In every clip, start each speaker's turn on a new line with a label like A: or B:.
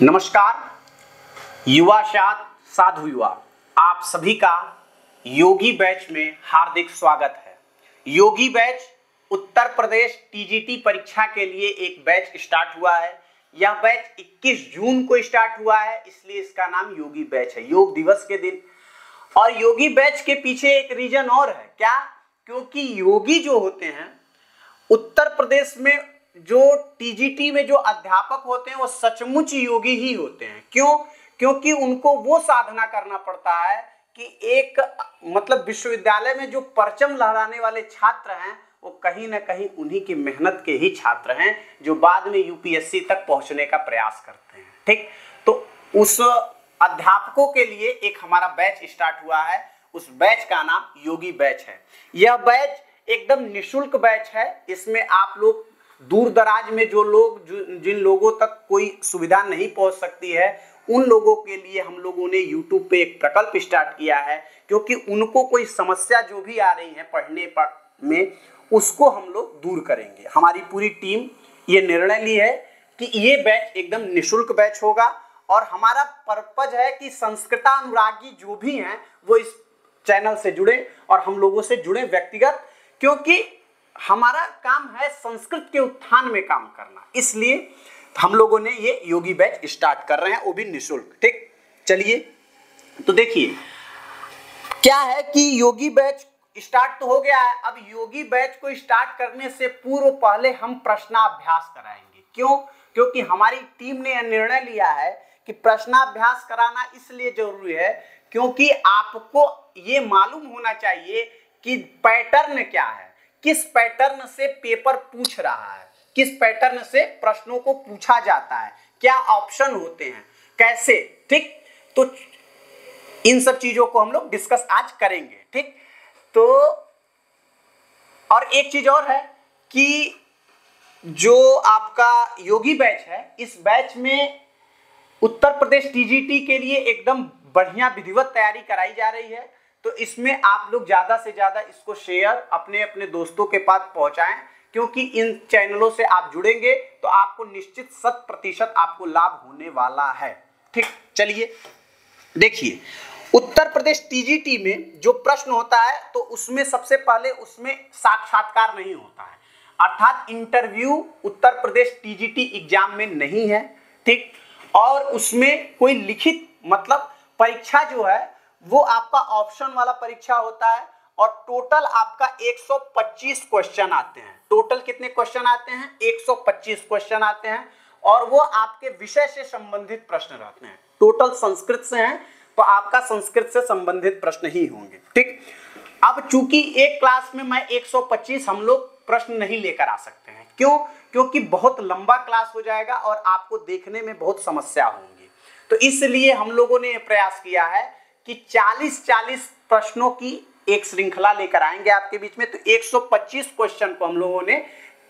A: नमस्कार युवा साधु युवा, आप सभी का योगी बैच में हार्दिक स्वागत है। योगी बैच उत्तर प्रदेश टीजीटी परीक्षा के लिए एक बैच स्टार्ट हुआ है। यह बैच 21 जून को स्टार्ट हुआ है, इसलिए इसका नाम योगी बैच है, योग दिवस के दिन। और योगी बैच के पीछे एक रीजन और है, क्या? क्योंकि योगी जो होते हैं उत्तर प्रदेश में, जो टीजीटी में जो अध्यापक होते हैं वो सचमुच योगी ही होते हैं। क्यों? क्योंकि उनको वो साधना करना पड़ता है कि एक विश्वविद्यालय में जो परचम लहराने वाले छात्र हैं वो कहीं ना कहीं उन्हीं की मेहनत के ही छात्र हैं, जो बाद में यूपीएससी तक पहुंचने का प्रयास करते हैं। ठीक, तो उस अध्यापकों के लिए एक हमारा बैच स्टार्ट हुआ है। उस बैच का नाम योगी बैच है। यह बैच एकदम निशुल्क बैच है। इसमें आप लोग दूर दराज में जिन लोगों तक कोई सुविधा नहीं पहुंच सकती है, उन लोगों के लिए हम लोगों ने YouTube पे एक प्रकल्प स्टार्ट किया है, क्योंकि उनको कोई समस्या जो भी आ रही है पढ़ने में, उसको हम लोग दूर करेंगे। हमारी पूरी टीम ये निर्णय ली है कि ये बैच एकदम निशुल्क बैच होगा। और हमारा पर्पज है कि संस्कृतानुरागी जो भी हैं वो इस चैनल से जुड़े और हम लोगों से जुड़े व्यक्तिगत, क्योंकि हमारा काम है संस्कृत के उत्थान में काम करना। इसलिए हम लोगों ने ये योगी बैच स्टार्ट कर रहे हैं, वो भी निशुल्क। ठीक, चलिए तो देखिए क्या है कि योगी बैच स्टार्ट तो हो गया है। अब योगी बैच को स्टार्ट करने से पूर्व पहले हम प्रश्नाभ्यास कराएंगे। क्यों? क्योंकि हमारी टीम ने यह निर्णय लिया है कि प्रश्नाभ्यास कराना इसलिए जरूरी है क्योंकि आपको ये मालूम होना चाहिए कि पैटर्न क्या है, किस पैटर्न से पेपर पूछ रहा है, किस पैटर्न से प्रश्नों को पूछा जाता है, क्या ऑप्शन होते हैं, कैसे। ठीक, तो इन सब चीजों को हम लोग डिस्कस आज करेंगे। ठीक, तो और एक चीज और है कि जो आपका योगी बैच है, इस बैच में उत्तर प्रदेश टीजीटी के लिए एकदम बढ़िया विधिवत तैयारी कराई जा रही है। तो इसमें आप लोग ज्यादा से ज्यादा इसको शेयर अपने अपने दोस्तों के पास पहुंचाएं, क्योंकि इन चैनलों से आप जुड़ेंगे तो आपको निश्चित 100% आपको लाभ होने वाला है। ठीक, चलिए देखिए, उत्तर प्रदेश टीजीटी में जो प्रश्न होता है तो उसमें सबसे पहले उसमें साक्षात्कार नहीं होता है, अर्थात interview Uttar Pradesh TGT exam में नहीं है। ठीक, और उसमें कोई लिखित परीक्षा जो है वो आपका ऑप्शन वाला परीक्षा होता है। और टोटल आपका 125 क्वेश्चन आते हैं। टोटल कितने क्वेश्चन आते हैं? 125 क्वेश्चन आते हैं, और वो आपके विषय से संबंधित प्रश्न रहते हैं। टोटल संस्कृत से हैं तो आपका संस्कृत से संबंधित प्रश्न ही होंगे। ठीक, अब चूंकि एक क्लास में मैं 125 हम लोग प्रश्न नहीं लेकर आ सकते हैं। क्यों? क्योंकि बहुत लंबा क्लास हो जाएगा और आपको देखने में बहुत समस्या होंगी। तो इसलिए हम लोगों ने यह प्रयास किया है कि 40-40 प्रश्नों की एक श्रृंखला लेकर आएंगे आपके बीच में। तो 125 क्वेश्चन को हम लोगों ने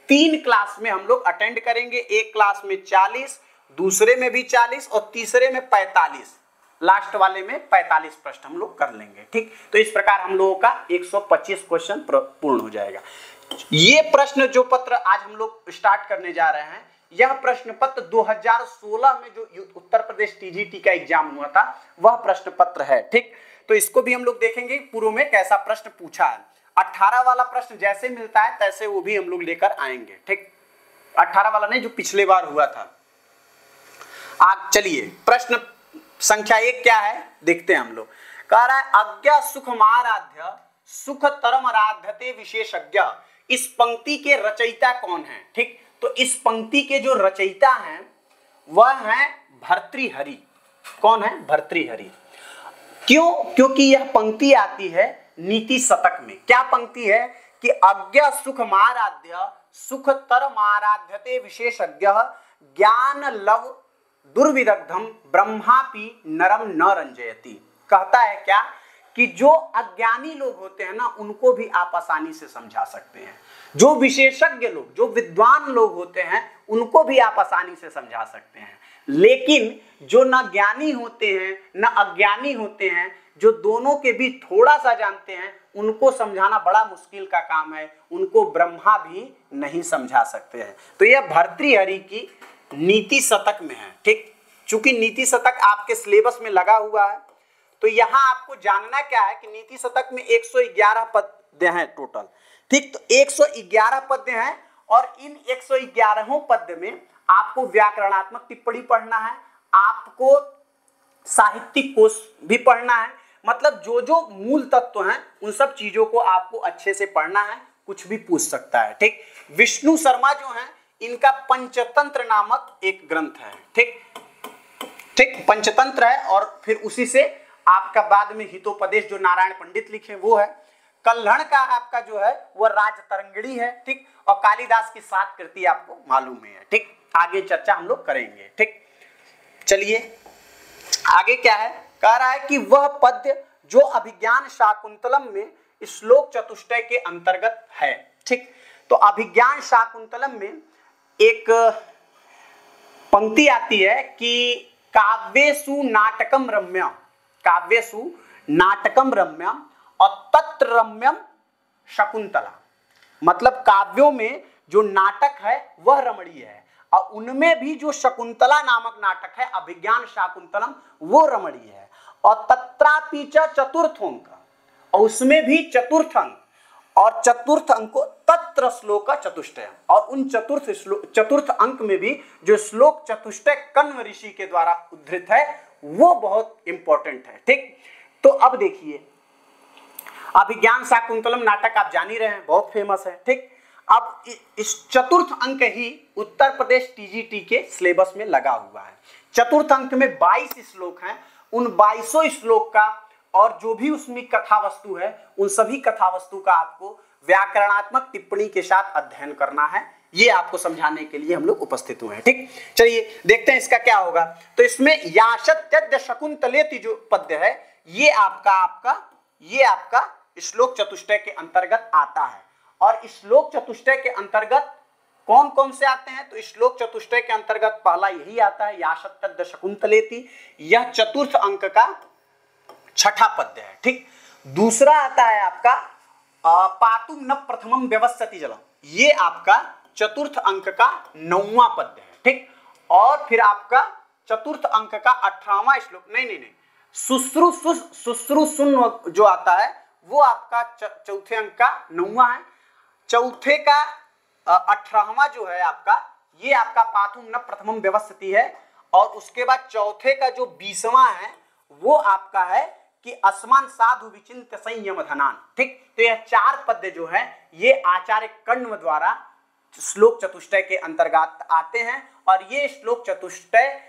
A: 3 क्लास में हम लोग अटेंड करेंगे। एक क्लास में 40, दूसरे में भी 40 और तीसरे में 45, लास्ट वाले में 45 प्रश्न हम लोग कर लेंगे। ठीक, तो इस प्रकार हम लोगों का 125 क्वेश्चन पूर्ण हो जाएगा। ये प्रश्न जो पत्र आज हम लोग स्टार्ट करने जा रहे हैं, यह प्रश्न पत्र 2016 में जो उत्तर प्रदेश टीजीटी का एग्जाम हुआ था वह प्रश्न पत्र है। ठीक, तो इसको भी हम लोग देखेंगे पूर्व में कैसा प्रश्न पूछा है। 18 वाला प्रश्न जैसे मिलता है तैसे वो भी हम लोग लेकर आएंगे। ठीक, 18 वाला नहीं, जो पिछले बार हुआ था। आज चलिए प्रश्न संख्या 1 क्या है देखते हैं हम लोग। कह रहा है अज्ञा सुखमाराध्य सुख तरमराध्यते विशेषज्ञ। इस पंक्ति के रचयिता कौन है? ठीक, तो इस पंक्ति के जो रचयिता हैं वह हैं भर्तृहरि। कौन है? भर्तृहरि। क्यों? क्योंकि यह पंक्ति आती है नीति शतक में। क्या पंक्ति है कि अज्ञा सुखमाराध्य सुख तरमाराध्यते विशेषज्ञ ज्ञान लव दुर्विदग्धम ब्रह्मापि नरम न रंजयति। कहता है क्या कि जो अज्ञानी लोग होते हैं ना, उनको भी आप आसानी से समझा सकते हैं। जो विशेषज्ञ लोग, जो विद्वान लोग होते हैं, उनको भी आप आसानी से समझा सकते हैं। लेकिन जो न ज्ञानी होते हैं न अज्ञानी होते हैं, जो दोनों के भी थोड़ा सा जानते हैं, उनको समझाना बड़ा मुश्किल का काम है। उनको ब्रह्मा भी नहीं समझा सकते हैं। तो यह भर्तृहरि की नीति शतक में है। ठीक, चूंकि नीति शतक आपके सिलेबस में लगा हुआ है, तो यहाँ आपको जानना क्या है कि नीति शतक में 111 पद्य हैं टोटल, ठीक। तो 111 पद्य हैं और इन 111 पद्य में आपको व्याकरणात्मक टिप्पणी पढ़ना है, आपको साहित्यिक कोश भी पढ़ना है, मतलब जो जो मूल तत्व हैं उन सब चीजों को आपको अच्छे से पढ़ना है, कुछ भी पूछ सकता है, ठीक। विष्णु शर्मा जो हैं इनका पंचतंत्र नामक एक ग्रंथ है, ठीक ठीक, पंचतंत्र है। और फिर उसी से आपका बाद में हितोपदेश जो नारायण पंडित लिखे वो है। कल्हण का आपका जो है वो राजतरंगिणी है, ठीक। और कालिदास की 7 कृति आपको मालूम है, ठीक। आगे चर्चा हम लोग करेंगे, ठीक। चलिए आगे क्या है, कह रहा है कि वह पद्य जो अभिज्ञान शाकुंतलम में श्लोक चतुष्टय के अंतर्गत है, ठीक। तो अभिज्ञान शाकुंतलम में एक पंक्ति आती है कि काव्येषु नाटकम रम्यम, काव्येषु नाटकम रम्यम और तत्र रम्यम शकुंतला, मतलब काव्यों में जो नाटक है वह रमणीय है और उनमें भी जो शकुंतला नामक नाटक है अभिज्ञान शाकुंतलम वो रमणीय है। और तत्रापि च चतुर्थ अंक, और उसमें भी चतुर्थ अंक, और चतुर्थ अंक को तत्र श्लोक चतुष्टय, और उन चतुर्थ अंक में भी जो श्लोक चतुष्टय कण्व ऋषि के द्वारा उद्धृत है वो बहुत इंपॉर्टेंट है, ठीक। तो अब देखिए अभिज्ञान शाकुंतलम नाटक आप जान ही रहे हैं, बहुत फेमस है, ठीक। अब इस चतुर्थ अंक ही उत्तर प्रदेश टीजीटी के सिलेबस में लगा हुआ है। चतुर्थ अंक में 22 श्लोक हैं, उन 22 श्लोक का और जो भी उसमें कथा वस्तु है उन सभी कथा वस्तु का आपको व्याकरणात्मक टिप्पणी के साथ अध्ययन करना है, ये आपको समझाने के लिए हम लोग उपस्थित हुए हैं, ठीक। चलिए देखते हैं इसका क्या होगा। तो इसमें याशत्यद्य शकुंतलेति जो पद्य है ये आपका श्लोक चतुष्टय के अंतर्गत आता है। और श्लोक चतुष्टय के अंतर्गत कौन कौन से आते हैं, तो श्लोक चतुष्टय के अंतर्गत पहला यही आता है याशत्यद्य शकुंतलेति, यह चतुर्थ अंक का 6ठा पद्य है, ठीक। दूसरा आता है आपका पातुम न प्रथमम व्यवस्थिति जलम, ये आपका चतुर्थ अंक का 9वां पद्य है, ठीक। और फिर आपका चतुर्थ अंक का 18वां श्लोक, नहीं, शुश्रूषुन जो आता है वो आपका चौथे अंक का 9वां है। चौथे का 18वां जो है आपका ये आपका पातुम न प्रथमम व्यवस्थिति है। और उसके बाद चौथे का जो 20वां है वो आपका है कि अस्मान साधु विचिन्त्य संयम धनान, ठीक। तो यह 4 पद्य जो है ये आचार्य कण्व द्वारा श्लोक चतुष्टय के अंतर्गत आते हैं और ये श्लोक चतुष्टय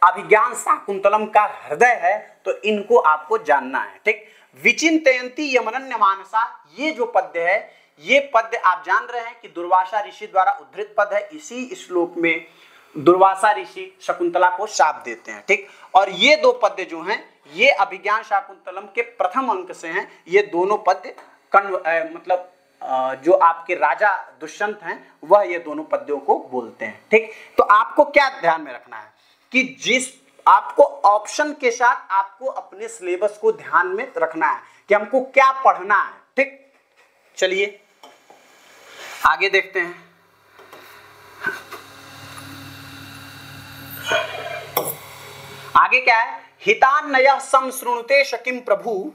A: अभिज्ञान शाकुंतलम का हृदय है, तो इनको आपको जानना है, ठीक। विचिन्तयन्ति यमनन्य मानसा, ये जो पद्य है ये पद्य आप जान रहे हैं कि दुर्वासा ऋषि द्वारा उद्धृत पद है। इसी श्लोक में दुर्वासा ऋषि शकुंतला को शाप देते हैं, ठीक। और ये 2 पद्य जो हैं ये अभिज्ञान शाकुंतलम के प्रथम अंक से हैं। ये दोनों पद्य मतलब जो आपके राजा दुष्यंत हैं वह ये दोनों पद्यों को बोलते हैं, ठीक। तो आपको क्या ध्यान में रखना है कि जिस आपको ऑप्शन के साथ आपको अपने सिलेबस को ध्यान में रखना है कि हमको क्या पढ़ना है, ठीक। चलिए आगे देखते हैं। आगे क्या है, हितान्नयः संशृणुते शकिम प्रभु,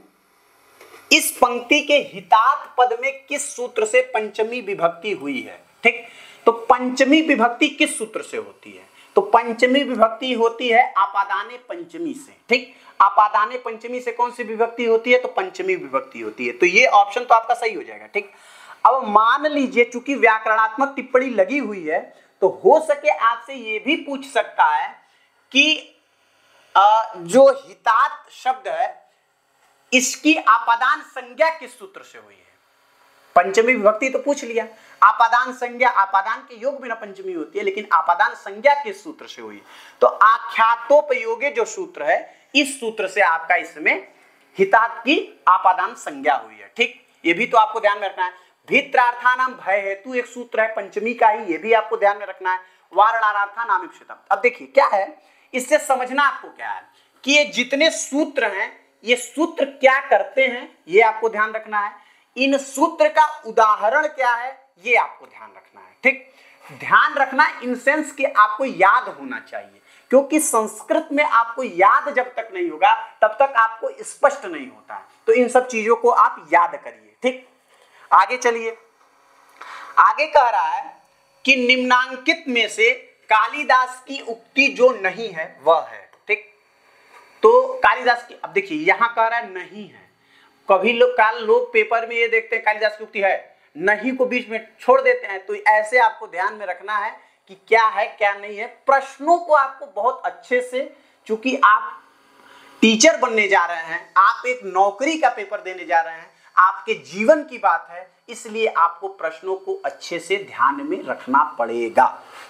A: इस पंक्ति के हितात पद में किस सूत्र से पंचमी विभक्ति हुई है, ठीक। तो पंचमी विभक्ति किस सूत्र से होती है, तो पंचमी विभक्ति होती है आपादाने पंचमी से, ठीक। आपादाने पंचमी से कौन सी विभक्ति होती है, तो पंचमी विभक्ति होती है। तो ये ऑप्शन तो आपका सही हो जाएगा, ठीक। अब मान लीजिए चूंकि व्याकरणात्मक टिप्पणी लगी हुई है तो हो सके आपसे ये भी पूछ सकता है कि जो हितात शब्द है इसकी आपादान संज्ञा किस सूत्र से हुई है। पंचमी विभक्ति तो पूछ लिया, आपादान संज्ञा, आपादान के योग बिना पंचमी होती है, लेकिन आपादान संज्ञा किस सूत्र से हुई, तो आख्यातोपयोगे जो सूत्र है इस सूत्र से आपका इसमें हितात की आपादान संज्ञा हुई है, ठीक। ये भी तो आपको ध्यान में रखना है। भित्रार्थानाम भय हेतु एक सूत्र है पंचमी का ही, ये भी आपको ध्यान में रखना है। वारणार्थानाम इप्सितम। अब देखिए क्या है, इससे समझना आपको क्या है कि ये जितने सूत्र हैं ये सूत्र क्या करते हैं ये आपको ध्यान रखना है। इन सूत्र का उदाहरण क्या है ये आपको ध्यान रखना है, ठीक। ध्यान रखना इन सेंस कि आपको याद होना चाहिए, क्योंकि संस्कृत में आपको याद जब तक नहीं होगा तब तक आपको स्पष्ट नहीं होता है। तो इन सब चीजों को आप याद करिए। ठीक, आगे चलिए। आगे कह रहा है कि निम्नांकित में से कालिदास की उक्ति जो नहीं है वह है। ठीक, तो कालिदास की, अब देखिए यहां कह रहा है नहीं है। कभी लोग पेपर में ये देखते हैं कालिदास की उक्ति है, नहीं को बीच में छोड़ देते हैं। तो ऐसे आपको ध्यान में रखना है कि क्या है क्या नहीं है। प्रश्नों को आपको बहुत अच्छे से, चूंकि आप टीचर बनने जा रहे हैं, आप एक नौकरी का पेपर देने जा रहे हैं, आपके जीवन की बात है, इसलिए आपको प्रश्नों को अच्छे से ध्यान में रखना पड़ेगा।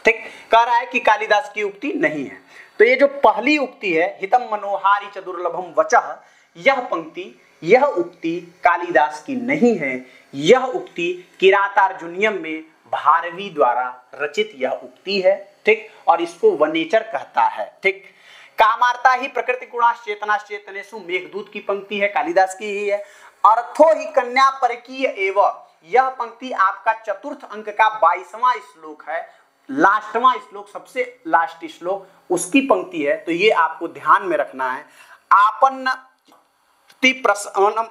A: ठीक, कह रहा है कि कालिदास की उक्ति नहीं है। तो ये जो पहली उक्ति है, हितम मनोहारी च दुर्लभम वचः, यह पंक्ति, यह उक्ति कालिदास की नहीं है। यह उक्ति किरातार्जुनीयम में भारवी द्वारा रचित यह उक्ति है। ठीक, और इसको वनेचर कहता है। ठीक, कामार्ता ही प्रकृति गुणाश्चेतनाश्चेतनेषु, मेघदूत की पंक्ति है, कालिदास की ही है। अर्थो ही कन्या परकीय एवं, यह पंक्ति आपका चतुर्थ अंक का 22वां श्लोक है, लास्टवां श्लोक, सबसे लास्ट श्लोक उसकी पंक्ति है। तो ये आपको ध्यान में रखना है। आपन्न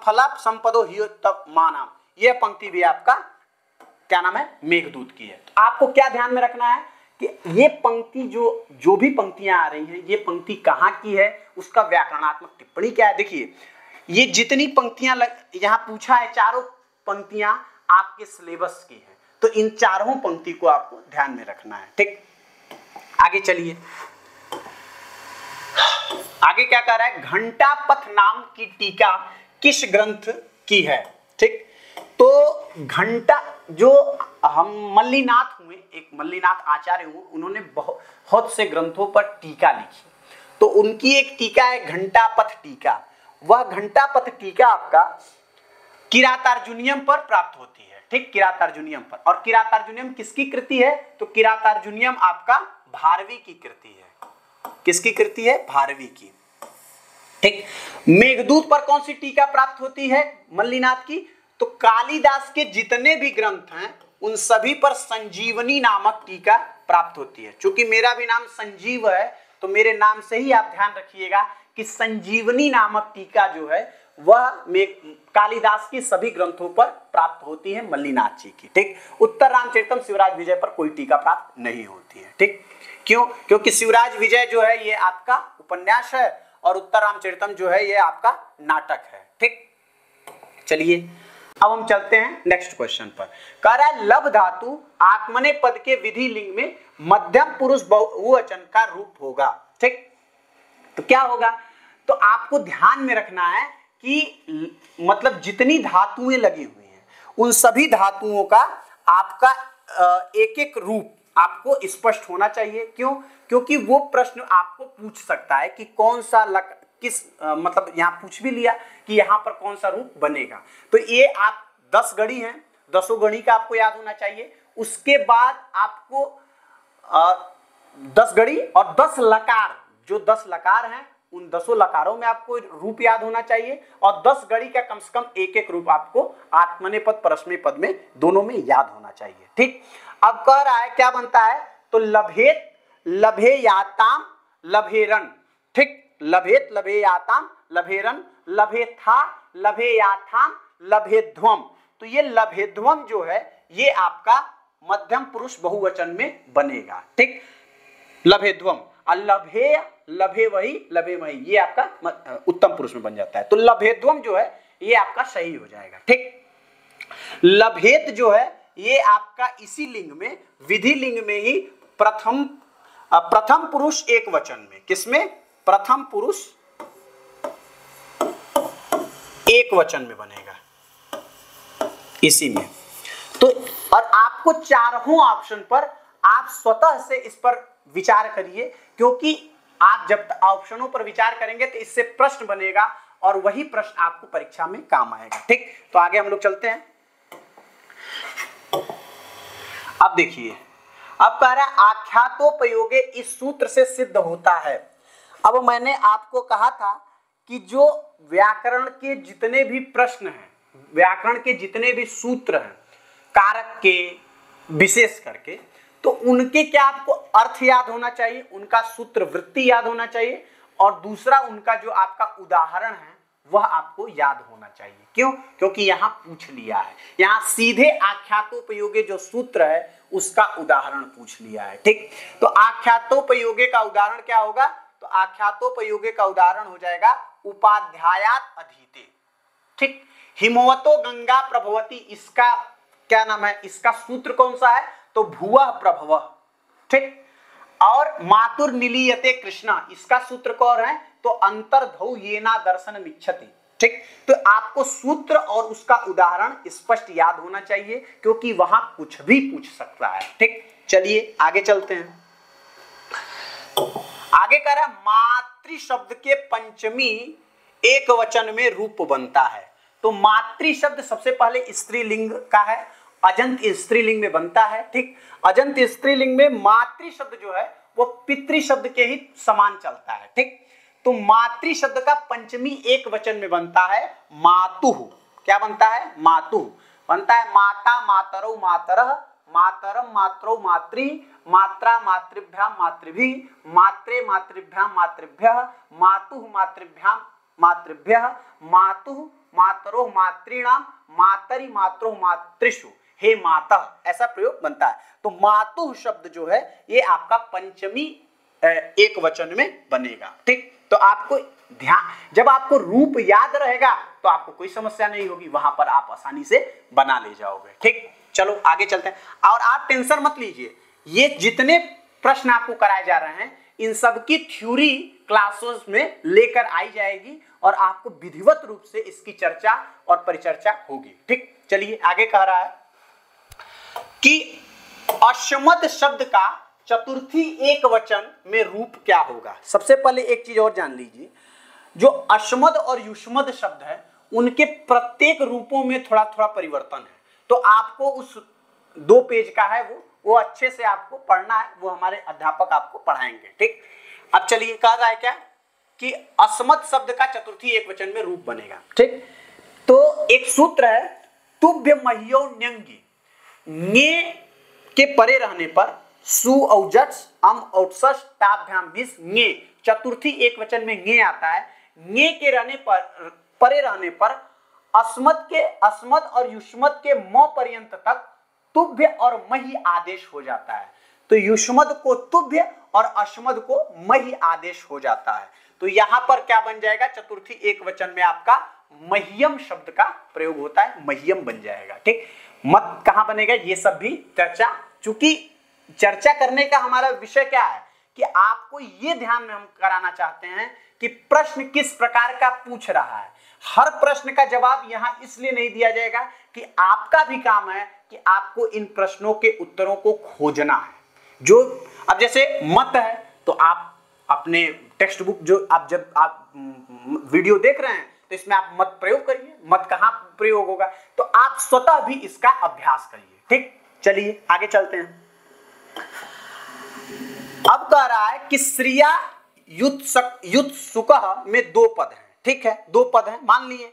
A: फला संपदो ही मानाम, यह पंक्ति भी आपका क्या नाम है, मेघदूत की है। तो आपको क्या ध्यान में रखना है कि ये पंक्ति जो भी पंक्तियां आ रही हैं, ये पंक्ति कहाँ की है, उसका व्याकरणात्मक टिप्पणी क्या है। देखिए ये जितनी पंक्तियां यहाँ पूछा है, चारों पंक्तियां आपके सिलेबस की है। तो इन चारों पंक्ति को आपको ध्यान में रखना है। ठीक, आगे चलिए। आगे क्या कह रहा है, घंटापथ नाम की टीका किस ग्रंथ की है। ठीक, तो घंटा, जो हम मल्लीनाथ हुए, एक मल्लीनाथ आचार्य हुए, उन्होंने बहुत से ग्रंथों पर टीका लिखी। तो उनकी एक टीका है घंटापथ टीका। वह घंटापथ टीका आपका किरातार्जुनीयम पर प्राप्त होती है। ठीक, किरातार्जुनीयम पर। और किरातार्जुनीयम किसकी कृति है, तो किरातार्जुनीयम आपका भारवी की कृति है। किसकी कृति है, भारवी की। ठीक, मेघदूत पर कौन सी टीका प्राप्त होती है, मल्लीनाथ की। तो कालिदास के जितने भी ग्रंथ हैं उन सभी पर संजीवनी नामक टीका प्राप्त होती है। चूंकि मेरा भी नाम संजीव है, तो मेरे नाम से ही आप ध्यान रखिएगा कि संजीवनी नामक टीका जो है वह कालिदास की सभी ग्रंथों पर प्राप्त होती है, मल्लीनाथ जी की। ठीक, उत्तर रामचरितम शिवराज विजय पर कोई टीका प्राप्त नहीं होती है। ठीक, क्यों, क्योंकि शिवराज विजय जो है ये आपका उपन्यास है और उत्तर रामचरितम जो है ये आपका नाटक है। ठीक, चलिए अब हम चलते हैं नेक्स्ट क्वेश्चन पर। कह रहा है लब धातु आत्मने पद के विधि लिंग में मध्यम पुरुष बहुवचन का रूप होगा। ठीक, तो क्या होगा, तो आपको ध्यान में रखना है कि मतलब जितनी धातुएं लगी हुई हैं उन सभी धातुओं का आपका एक एक रूप आपको स्पष्ट होना चाहिए। क्यों, क्योंकि वो प्रश्न आपको पूछ सकता है कि कौन सा किस मतलब यहाँ पूछ भी लिया कि यहाँ पर कौन सा रूप बनेगा। तो ये आप 10 गणी हैं, 10 गणी का आपको याद होना चाहिए। उसके बाद आपको 10 गणी और 10 लकार, जो 10 लकार हैं उन 10 लकारों में आपको रूप याद होना चाहिए। और 10 गणी का कम से कम एक एक रूप आपको आत्मनेपद परस्मैपद में दोनों में याद होना चाहिए। ठीक, अब कह रहा है क्या बनता है, तो लभेत लभेयाताम लभेरन। ठीक, लभेत लभेयाताम लभेरन, लभेथा लभेयाथाम लभेध्वम। तो ये लभेध्वम जो है ये आपका मध्यम पुरुष बहुवचन में बनेगा। ठीक, लभेध्वम। लभे लभे वही लभे वही, ये आपका उत्तम पुरुष में बन जाता है। तो लभेध्वम जो है ये आपका सही हो जाएगा। ठीक, लभेत जो है ये आपका इसी लिंग में, विधि लिंग में ही प्रथम पुरुष एक वचन में, किसमें, प्रथम पुरुष एक वचन में बनेगा इसी में। तो और आपको चारों ऑप्शन पर आप स्वतः से इस पर विचार करिए, क्योंकि आप जब ऑप्शनों पर विचार करेंगे तो इससे प्रश्न बनेगा और वही प्रश्न आपको परीक्षा में काम आएगा। ठीक, तो आगे हम लोग चलते हैं। अब देखिए, अब कह रहा है आख्यातोपयोगे इस सूत्र से सिद्ध होता है। अब मैंने आपको कहा था कि जो व्याकरण के जितने भी प्रश्न हैं, व्याकरण के जितने भी सूत्र हैं कारक के विशेष करके, तो उनके क्या आपको अर्थ याद होना चाहिए, उनका सूत्र वृत्ति याद होना चाहिए, और दूसरा उनका जो आपका उदाहरण है वह आपको याद होना चाहिए। क्यों? क्योंकि यहां पूछ लिया है, यहां सीधे आख्यातोपयोगे जो सूत्र है उसका उदाहरण पूछ लिया है। ठीक, तो आख्यातोपयोगे का उदाहरण क्या होगा? तो आख्यातोपयोगे का उदाहरण हो जाएगा उपाध्यायात अधीते। ठीक, हिमवतो गंगा प्रभवती, इसका क्या नाम है, इसका सूत्र कौन सा है? तो भुवः प्रभवः। ठीक, और मातुर निलीयते कृष्णा, इसका सूत्र कौन है? तो अंतर्धौ येना दर्शन इच्छति। ठीक, तो आपको सूत्र और उसका उदाहरण स्पष्ट याद होना चाहिए, क्योंकि वहां कुछ भी पूछ सकता है। ठीक, चलिए आगे चलते हैं। आगे कह रहा है मातृ शब्द के पंचमी एक वचन में रूप बनता है। तो मातृ शब्द सबसे पहले स्त्रीलिंग का है, अजंत स्त्रीलिंग में बनता है। ठीक, अजंत स्त्रीलिंग में मातृ शब्द जो है वो पितृ शब्द के ही समान चलता है। ठीक, तो मातृ शब्द का पंचमी एक वचन में बनता है मातुः। क्या बनता है? मातुः बनता है। माता मातरौ मातरः, मातरम मातरौ मातृ, मात्रा मातृभ्याम मातृभिः, मात्रे मातृभ्याम मातृभ्यः, मातुः मातृभ्याम मातृभ्यः, मातुः मातरो मातॄणाम, मातरि मातरो मातृषु, हे माता, ऐसा प्रयोग बनता है। तो मातुः शब्द जो है ये आपका पंचमी एक वचन में बनेगा। ठीक, तो आपको ध्यान, जब आपको रूप याद रहेगा तो आपको कोई समस्या नहीं होगी, वहां पर आप आसानी से बना ले जाओगे। ठीक, चलो आगे चलते हैं। और आप टेंशन मत लीजिए, ये जितने प्रश्न आपको कराए जा रहे हैं इन सब की थ्योरी क्लासेस में लेकर आई जाएगी और आपको विधिवत रूप से इसकी चर्चा और परिचर्चा होगी। ठीक, चलिए आगे कह रहा है कि अश्मद शब्द का चतुर्थी एक वचन में रूप क्या होगा। सबसे पहले एक चीज और जान लीजिए, जो अश्मद और युष्मद शब्द है उनके प्रत्येक रूपों में थोड़ा थोड़ा परिवर्तन है। तो आपको उस 2 पेज का है वो अच्छे से आपको पढ़ना है, वो हमारे अध्यापक आपको पढ़ाएंगे। ठीक, अब चलिए कह रहा है क्या कि अस्मद शब्द का चतुर्थी एक वचन में रूप बनेगा। ठीक, तो एक सूत्र है तुभ्य मह्यो न्यंगी, ङे के परे रहने पर सु औजस अम औत्सस ताभ्याम भिस ङे, चतुर्थी एक वचन में ङे आता है। ङे के रहने पर परे रहने पर अस्मद और युष्मद के म पर्यंत तक तुभ्य और मही आदेश हो जाता है। तो युष्मद को तुभ्य और अस्मद को मही आदेश हो जाता है। तो यहां पर क्या बन जाएगा? चतुर्थी एक वचन में आपका मह्यम शब्द का प्रयोग होता है, मह्यम बन जाएगा। ठीक, मत कहां बनेगा ये सब भी चर्चा, चूंकि चर्चा करने का हमारा विषय क्या है कि आपको ये ध्यान में हम कराना चाहते हैं कि प्रश्न किस प्रकार का पूछ रहा है। हर प्रश्न का जवाब यहां इसलिए नहीं दिया जाएगा कि आपका भी काम है कि आपको इन प्रश्नों के उत्तरों को खोजना है। जो अब जैसे मत है तो आप अपने टेक्स्ट बुक जो आप जब आप वीडियो देख रहे हैं तो इसमें आप मत प्रयोग करिए, मत कहां प्रयोग होगा, तो आप स्वतः भी इसका अभ्यास करिए। ठीक, चलिए आगे चलते हैं। अब कह रहा है कि श्रिया युत्सुकः में 2 पद हैं। ठीक है, 2 पद हैं मान लिए।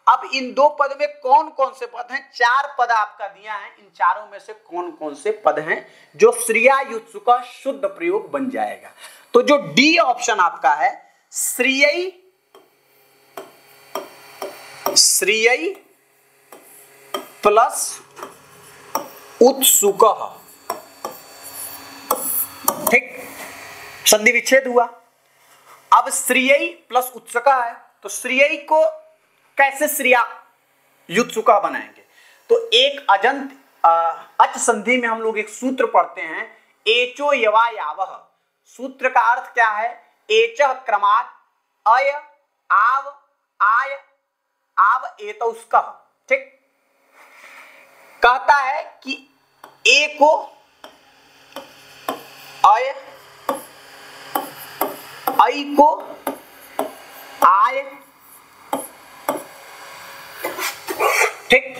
A: अब इन 2 पद में कौन कौन से पद हैं? 4 पद आपका दिया है, इन चारों में से कौन कौन से पद हैं जो श्रिया युत्सुकः शुद्ध प्रयोग बन जाएगा? तो जो डी ऑप्शन आपका है, श्रियई प्लस उत्सुकः। ठीक, संधि विच्छेद हुआ। अब श्रियई प्लस उत्सुकः है, तो श्रियई को कैसे श्रिया युत्सुकः बनाएंगे? तो एक अजंत अच संधि में हम लोग एक सूत्र पढ़ते हैं, एचो यवा यावः। सूत्र का अर्थ क्या है? एचः क्रमात् अय आव आय आव एतौस्कः। ठीक, कहता है कि ए को अय, आई को आय, ठीक,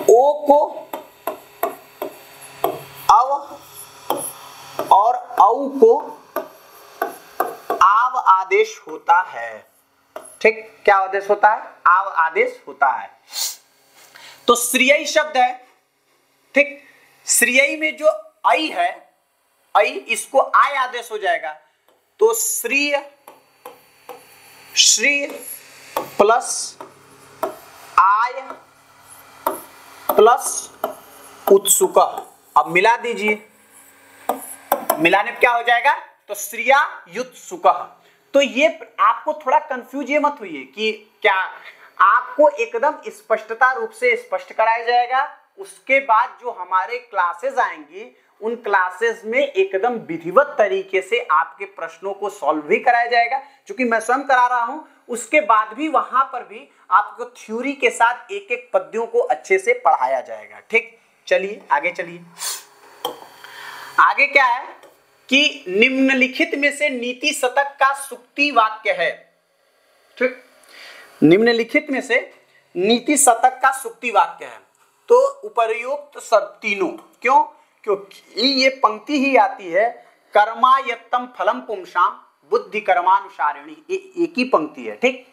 A: ओ को अव और औ को आव आदेश होता है। ठीक, क्या आदेश होता है? आव आदेश होता है। तो श्रियई शब्द है। ठीक, श्रियई में जो ऐ है, ऐ इसको आय आदेश हो जाएगा, तो श्रीय प्लस आय प्लस उत्सुक। अब मिला दीजिए, मिलाने पे क्या हो जाएगा, तो श्रिया युत्सुक। तो ये आपको थोड़ा कंफ्यूज ये मत होइए कि क्या, आपको एकदम स्पष्टता रूप से स्पष्ट कराया जाएगा। उसके बाद जो हमारे क्लासेस आएंगी उन क्लासेस में एकदम विधिवत तरीके से आपके प्रश्नों को सॉल्व भी कराया जाएगा, क्योंकि मैं स्वयं करा रहा हूं। उसके बाद भी वहां पर भी आपको थ्योरी के साथ एक एक पद्यों को अच्छे से पढ़ाया जाएगा। ठीक, चलिए आगे चलिए। आगे क्या है कि निम्नलिखित में से नीति शतक का सूक्ति वाक्य है। ठीक, निम्नलिखित में से नीति शतक का सूक्ति वाक्य है। तो उपर्युक्त सब तीनों, क्यों, क्योंकि ये पंक्ति ही आती है, कर्मायत्तम फलम पुंसाम बुद्धि कर्मानुसारिणी, एक ही पंक्ति है। ठीक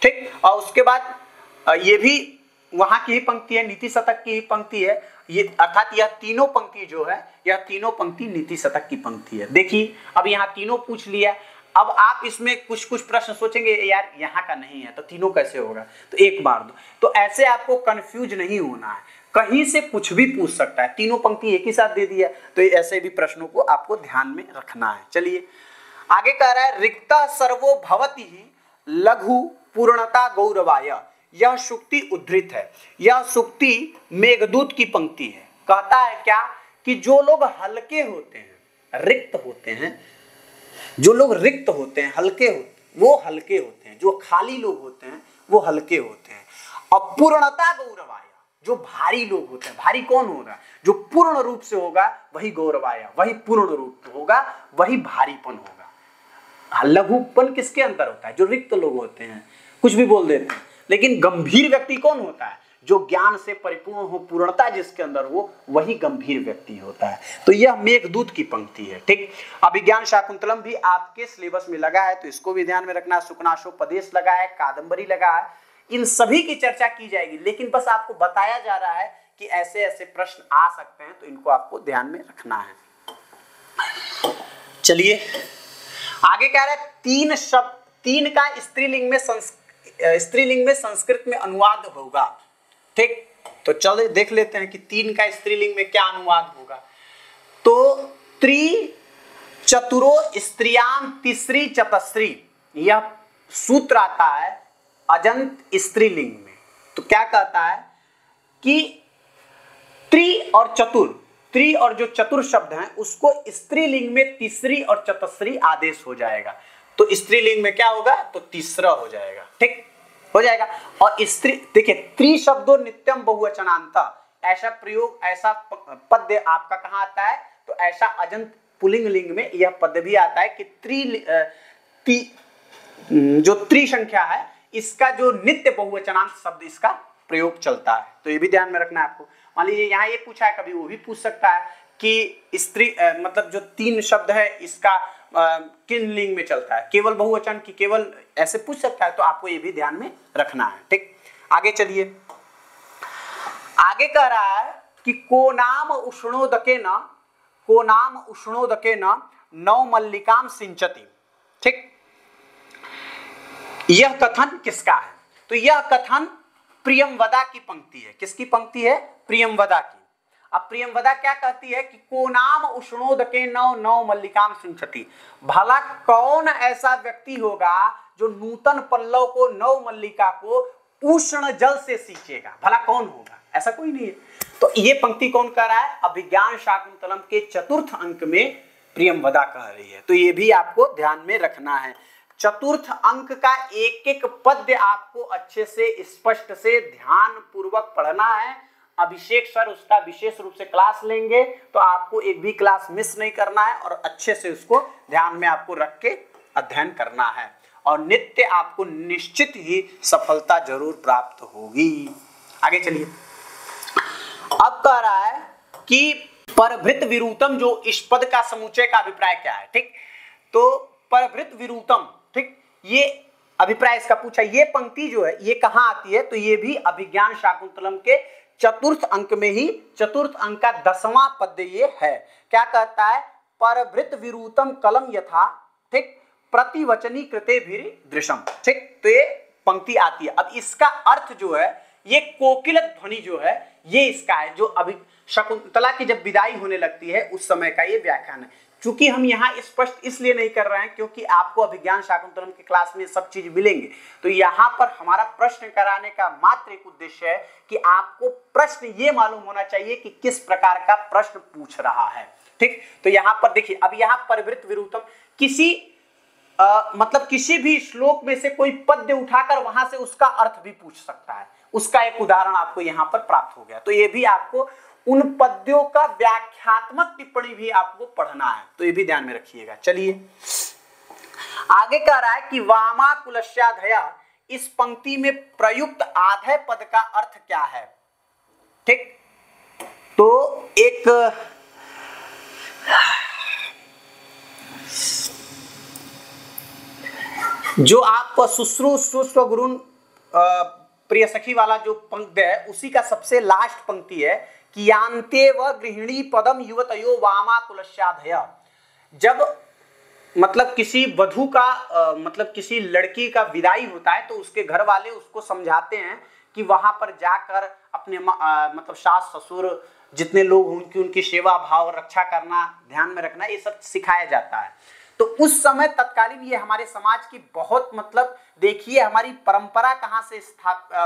A: ठीक, और उसके बाद ये भी वहां की ही पंक्ति है, नीति शतक की ही पंक्ति है ये, अर्थात यह तीनों पंक्ति जो है, यह तीनों पंक्ति नीति शतक की पंक्ति है। देखिए अब यहाँ तीनों पूछ लिया, अब आप इसमें कुछ कुछ प्रश्न सोचेंगे, यार यहाँ का नहीं है तो तीनों कैसे होगा, तो एक बार दो, तो ऐसे आपको कंफ्यूज नहीं होना है, कहीं से कुछ भी पूछ सकता है। तीनों पंक्ति एक ही साथ दे दिया, तो ऐसे भी प्रश्नों को आपको ध्यान में रखना है। चलिए आगे कह रहा है, रिक्ता सर्वो भवति ही लघु पूर्णता गौरवाय। यह सूक्ति उद्धृत है, यह सूक्ति मेघदूत की पंक्ति है। कहता है क्या कि जो लोग हल्के होते हैं, रिक्त होते हैं, जो लोग रिक्त होते हैं, हल्के होते, वो हल्के होते हैं, जो खाली लोग होते हैं वो हल्के होते हैं। अपूर्णता गौरवाय, जो भारी लोग होते हैं, भारी कौन होगा, जो पूर्ण रूप से होगा वही गौरवाय, वही पूर्ण रूप होगा, वही भारीपन होगा। लघुपन किसके अंतर होता है, जो रिक्त लोग होते हैं, कुछ भी बोल देते हैं। लेकिन गंभीर व्यक्ति कौन होता है, जो ज्ञान से परिपूर्ण हो, पूर्णता जिसके अंदर हो, वही गंभीर व्यक्ति होता है। तो यह मेघदूत की पंक्ति है। ठीक, अभिज्ञान शाकुंतलम भी आपके सिलेबस में लगा है, तो इसको भी ध्यान में रखना। सुकनाशोपदेश लगा है, कादंबरी लगा है, इन सभी की चर्चा की जाएगी। लेकिन बस आपको बताया जा रहा है कि ऐसे ऐसे प्रश्न आ सकते हैं, तो इनको आपको ध्यान में रखना है। चलिए आगे कह रहे हैं, तीन शब्द, तीन का स्त्रीलिंग में संस्कृत में अनुवाद होगा। ठीक, तो चलो देख लेते हैं कि तीन का स्त्रीलिंग में क्या अनुवाद होगा। तो त्रि चतुरो स्त्रियाम तिसरी चतस्री, यह सूत्र आता है अजंत स्त्रीलिंग में। तो क्या कहता है कि त्रि और चतुर, त्रि और जो चतुर शब्द हैं उसको स्त्रीलिंग में तीसरी और चतस्री आदेश हो जाएगा। तो स्त्रीलिंग में क्या होगा, तो तीसरा हो जाएगा। ठीक हो जाएगा। और स्त्री, देखिए त्रि शब्दों नित्यम बहुवचनांत, ऐसा प्रयोग, ऐसा पद्य आपका कहाँ आता है, तो ऐसा अजंत पुल्लिंग लिंग में यह पद्य भी आता है कि जो त्रि संख्या है इसका जो नित्य बहुवचनांत शब्द इसका प्रयोग चलता है। तो ये भी ध्यान में रखना है आपको। मान लीजिए यहाँ ये पूछा है, कभी वो भी पूछ सकता है कि स्त्री मतलब जो तीन शब्द है इसका किन लिंग में चलता है, केवल बहुवचन की केवल, ऐसे पूछ सकता है। तो आपको ये भी ध्यान में रखना है। ठीक, आगे चलिए। आगे कह रहा है कि को नाम उष्णोदके न नौ मल्लिकाम सिंचती। ठीक, यह कथन किसका है, तो यह कथन प्रियमवदा की पंक्ति है। किसकी पंक्ति है, प्रियमवदा की। अब प्रियमवदा क्या कहती है कि को नाम उष्णोदके नौ मल्लिकाम सिंचती। भला कौन ऐसा व्यक्ति होगा जो नूतन पल्लव को, नौ मल्लिका को उष्ण जल से सींचेगा, भला कौन होगा, ऐसा कोई नहीं है। तो ये पंक्ति कौन कह रहा है, अभिज्ञान शाकुंतलम के चतुर्थ अंक में प्रियमवदा कह रही है। तो ये भी आपको ध्यान में रखना है। चतुर्थ अंक का एक एक पद्य आपको अच्छे से स्पष्ट से ध्यान पूर्वक पढ़ना है। अभिषेक सर उसका विशेष रूप से क्लास लेंगे, तो आपको एक भी क्लास मिस नहीं करना है और अच्छे से उसको ध्यान में आपको रख के अध्ययन करना है, और नित्य आपको निश्चित ही सफलता जरूर प्राप्त होगी। आगे चलिए। अब कह रहा है कि परभृत विरुतम, जो इस पद का समुच्चय का अभिप्राय क्या है। ठीक, तो परभृत विरुतम, ठीक, ये अभिप्राय इसका पूछा। ये पंक्ति जो है ये कहाँ आती है, तो ये भी अभिज्ञान शाकुंतलम के चतुर्थ अंक में ही चतुर्थ अंक का 10वां पद्य ये है। क्या कहता है? परभृत विरूतम कलम यथा, ठीक, प्रतिवचनी कृते भी दृश्यम, ठीक। तो ये पंक्ति आती है। अब इसका अर्थ जो है, ये कोकिल ध्वनि जो है ये इसका है, जो अभी शकुंतला की जब विदाई होने लगती है उस समय का ये व्याख्यान है। चूंकि हम यहाँ स्पष्ट इसलिए नहीं कर रहे हैं क्योंकि आपको अभिज्ञान शाकुंतलम की क्लास में सब चीज मिलेंगे, तो यहाँ पर हमारा प्रश्न कराने का मात्र एक उद्देश्य है कि आपको प्रश्न ये मालूम होना चाहिए कि किस प्रकार का प्रश्न पूछ रहा है, ठीक। तो यहाँ पर देखिए, अब यहाँ परवृत्त विरूतम किसी मतलब किसी भी श्लोक में से कोई पद्य उठाकर वहां से उसका अर्थ भी पूछ सकता है, उसका एक उदाहरण आपको यहाँ पर प्राप्त हो गया। तो ये भी आपको उन पद्यों का व्याख्यात्मक टिप्पणी भी आपको पढ़ना है, तो ये भी ध्यान में रखिएगा। चलिए आगे कह रहा है कि वामा कुलस्याधया, इस पंक्ति में प्रयुक्त आधे पद का अर्थ क्या है, ठीक। तो एक जो आप शुश्रूषु गुरुन प्रिय सखी वाला जो पंक्ति है उसी का सबसे लास्ट पंक्ति है कि यान्ते व गृहिणी पदम युवतयो वामा कुलस्याधया। जब मतलब किसी वधू का मतलब किसी लड़की का विदाई होता है तो उसके घर वाले उसको समझाते हैं कि वहां पर जाकर अपने मतलब सास ससुर जितने लोग उनकी सेवा भाव रक्षा करना, ध्यान में रखना, ये सब सिखाया जाता है। तो उस समय तत्कालीन ये हमारे समाज की बहुत मतलब देखिए हमारी परंपरा कहाँ से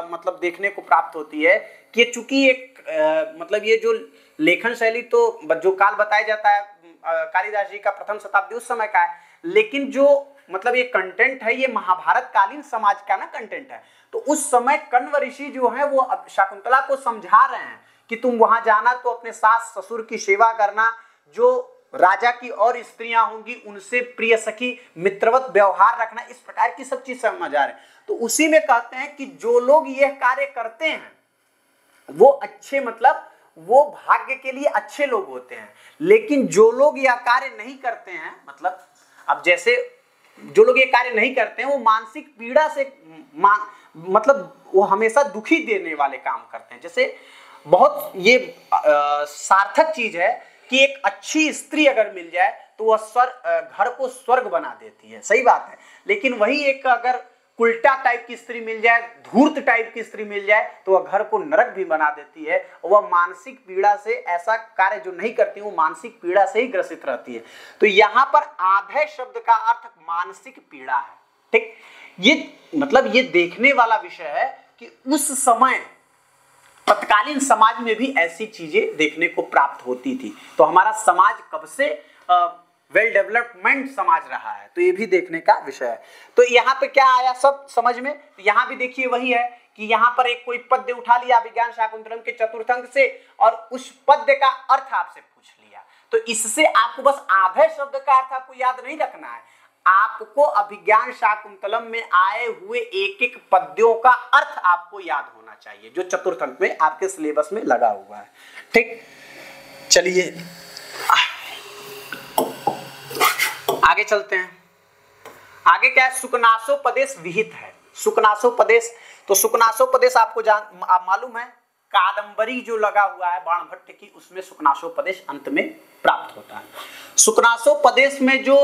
A: मतलब देखने को प्राप्त होती है कि चूंकि एक मतलब ये जो लेखन शैली तो जो काल बताया जाता है कालिदास जी का प्रथम शताब्दी उस समय का है, लेकिन जो मतलब ये कंटेंट है ये महाभारत कालीन समाज का ना कंटेंट है। तो उस समय कण्व ऋषि जो है वो शकुंतला को समझा रहे हैं कि तुम वहां जाना तो अपने सास ससुर की सेवा करना, जो राजा की और स्त्रियां होंगी उनसे प्रिय सखी मित्रवत व्यवहार रखना, इस प्रकार की सब चीज समझ आ रहे हैं। तो उसी में कहते हैं कि जो लोग यह कार्य करते हैं वो अच्छे मतलब वो भाग्य के लिए अच्छे लोग होते हैं, लेकिन जो लोग यह कार्य नहीं करते हैं मतलब अब जैसे जो लोग ये कार्य नहीं करते हैं वो मानसिक पीड़ा से मतलब वो हमेशा दुखी देने वाले काम करते हैं। जैसे बहुत ये सार्थक चीज है कि एक अच्छी स्त्री अगर मिल जाए तो वह घर को स्वर्ग बना देती है, सही बात है। लेकिन वही एक अगर उल्टा टाइप की स्त्री मिल जाए, धूर्त टाइप की स्त्री मिल जाए तो वह घर को नरक भी बना देती है। वह मानसिक पीड़ा से, ऐसा कार्य जो नहीं करती वो मानसिक पीड़ा से ही ग्रसित रहती है। तो यहाँ पर आधे शब्द का अर्थ मानसिक पीड़ा है, ठीक। ये मतलब ये देखने वाला विषय है कि उस समय तत्कालीन समाज में भी ऐसी चीजें देखने को प्राप्त होती थी। तो हमारा समाज कब से वेल डेवलपमेंट समाज रहा है, तो ये भी देखने का विषय है। तो यहाँ पे क्या आया सब समझ में, तो यहाँ भी देखिए वही है कि यहाँ पर एक कोई पद्य उठा लिया अभिज्ञान शाकुंतलम के चतुर्थंक से और उस पद्य का अर्थ आपसे पूछ लिया। तो इससे आपको बस आधे शब्द का अर्थ आपको याद नहीं रखना है, आपको अभिज्ञान शाकुंतलम में आए हुए एक एक पद्यों का अर्थ आपको याद होना चाहिए जो चतुर्थ अंक में आपके सिलेबस में लगा हुआ है, ठीक। चलिए आगे चलते हैं। आगे क्या है, सुकनासोपदेश विहित है। सुकनासोपदेश, तो सुकनासोपदेश आपको आप मालूम है कादंबरी जो लगा हुआ है बाणभट्ट की, उसमें सुकनासोपदेश अंत में प्राप्त होता है। सुकनासोपदेश में जो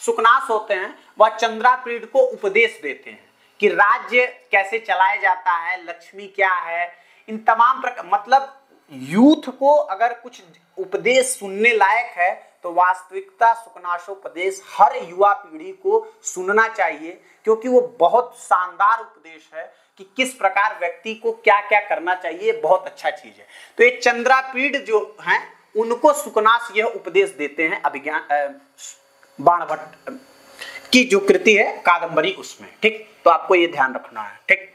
A: सुकनास होते हैं वह चंद्रापीड़ को उपदेश देते हैं कि राज्य कैसे चलाया जाता है, लक्ष्मी क्या है, इन तमाम प्रकार मतलब यूथ को अगर कुछ उपदेश सुनने लायक है तो वास्तविकता सुकनासोपदेश हर युवा पीढ़ी को सुनना चाहिए, क्योंकि वो बहुत शानदार उपदेश है कि किस प्रकार व्यक्ति को क्या क्या करना चाहिए, बहुत अच्छा चीज है। तो ये चंद्रापीड़ जो हैं उनको सुकनास यह उपदेश देते हैं अभिज्ञान बाणभट्ट की जो कृति है कादंबरी उसमें, ठीक। तो आपको ये ध्यान रखना है, ठीक।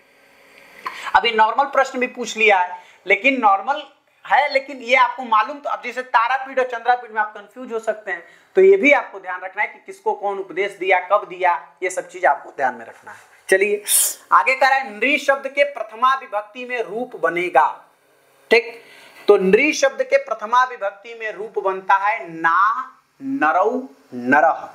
A: अभी नॉर्मल प्रश्न भी पूछ लिया है, लेकिन नॉर्मल है लेकिन ये आपको मालूम, तो अब जैसे तारापीठ और चंद्रापीठ में आप कंफ्यूज हो सकते हैं, तो ये भी आपको ध्यान रखना है कि किसको कौन उपदेश दिया, कब दिया, ये सब चीज आपको ध्यान में रखना है। चलिए आगे कह रहा है नृ शब्द के प्रथमा विभक्ति में रूप बनेगा, ठीक। तो नृ शब्द के प्रथमा विभक्ति में रूप बनता है ना नरौ नरह,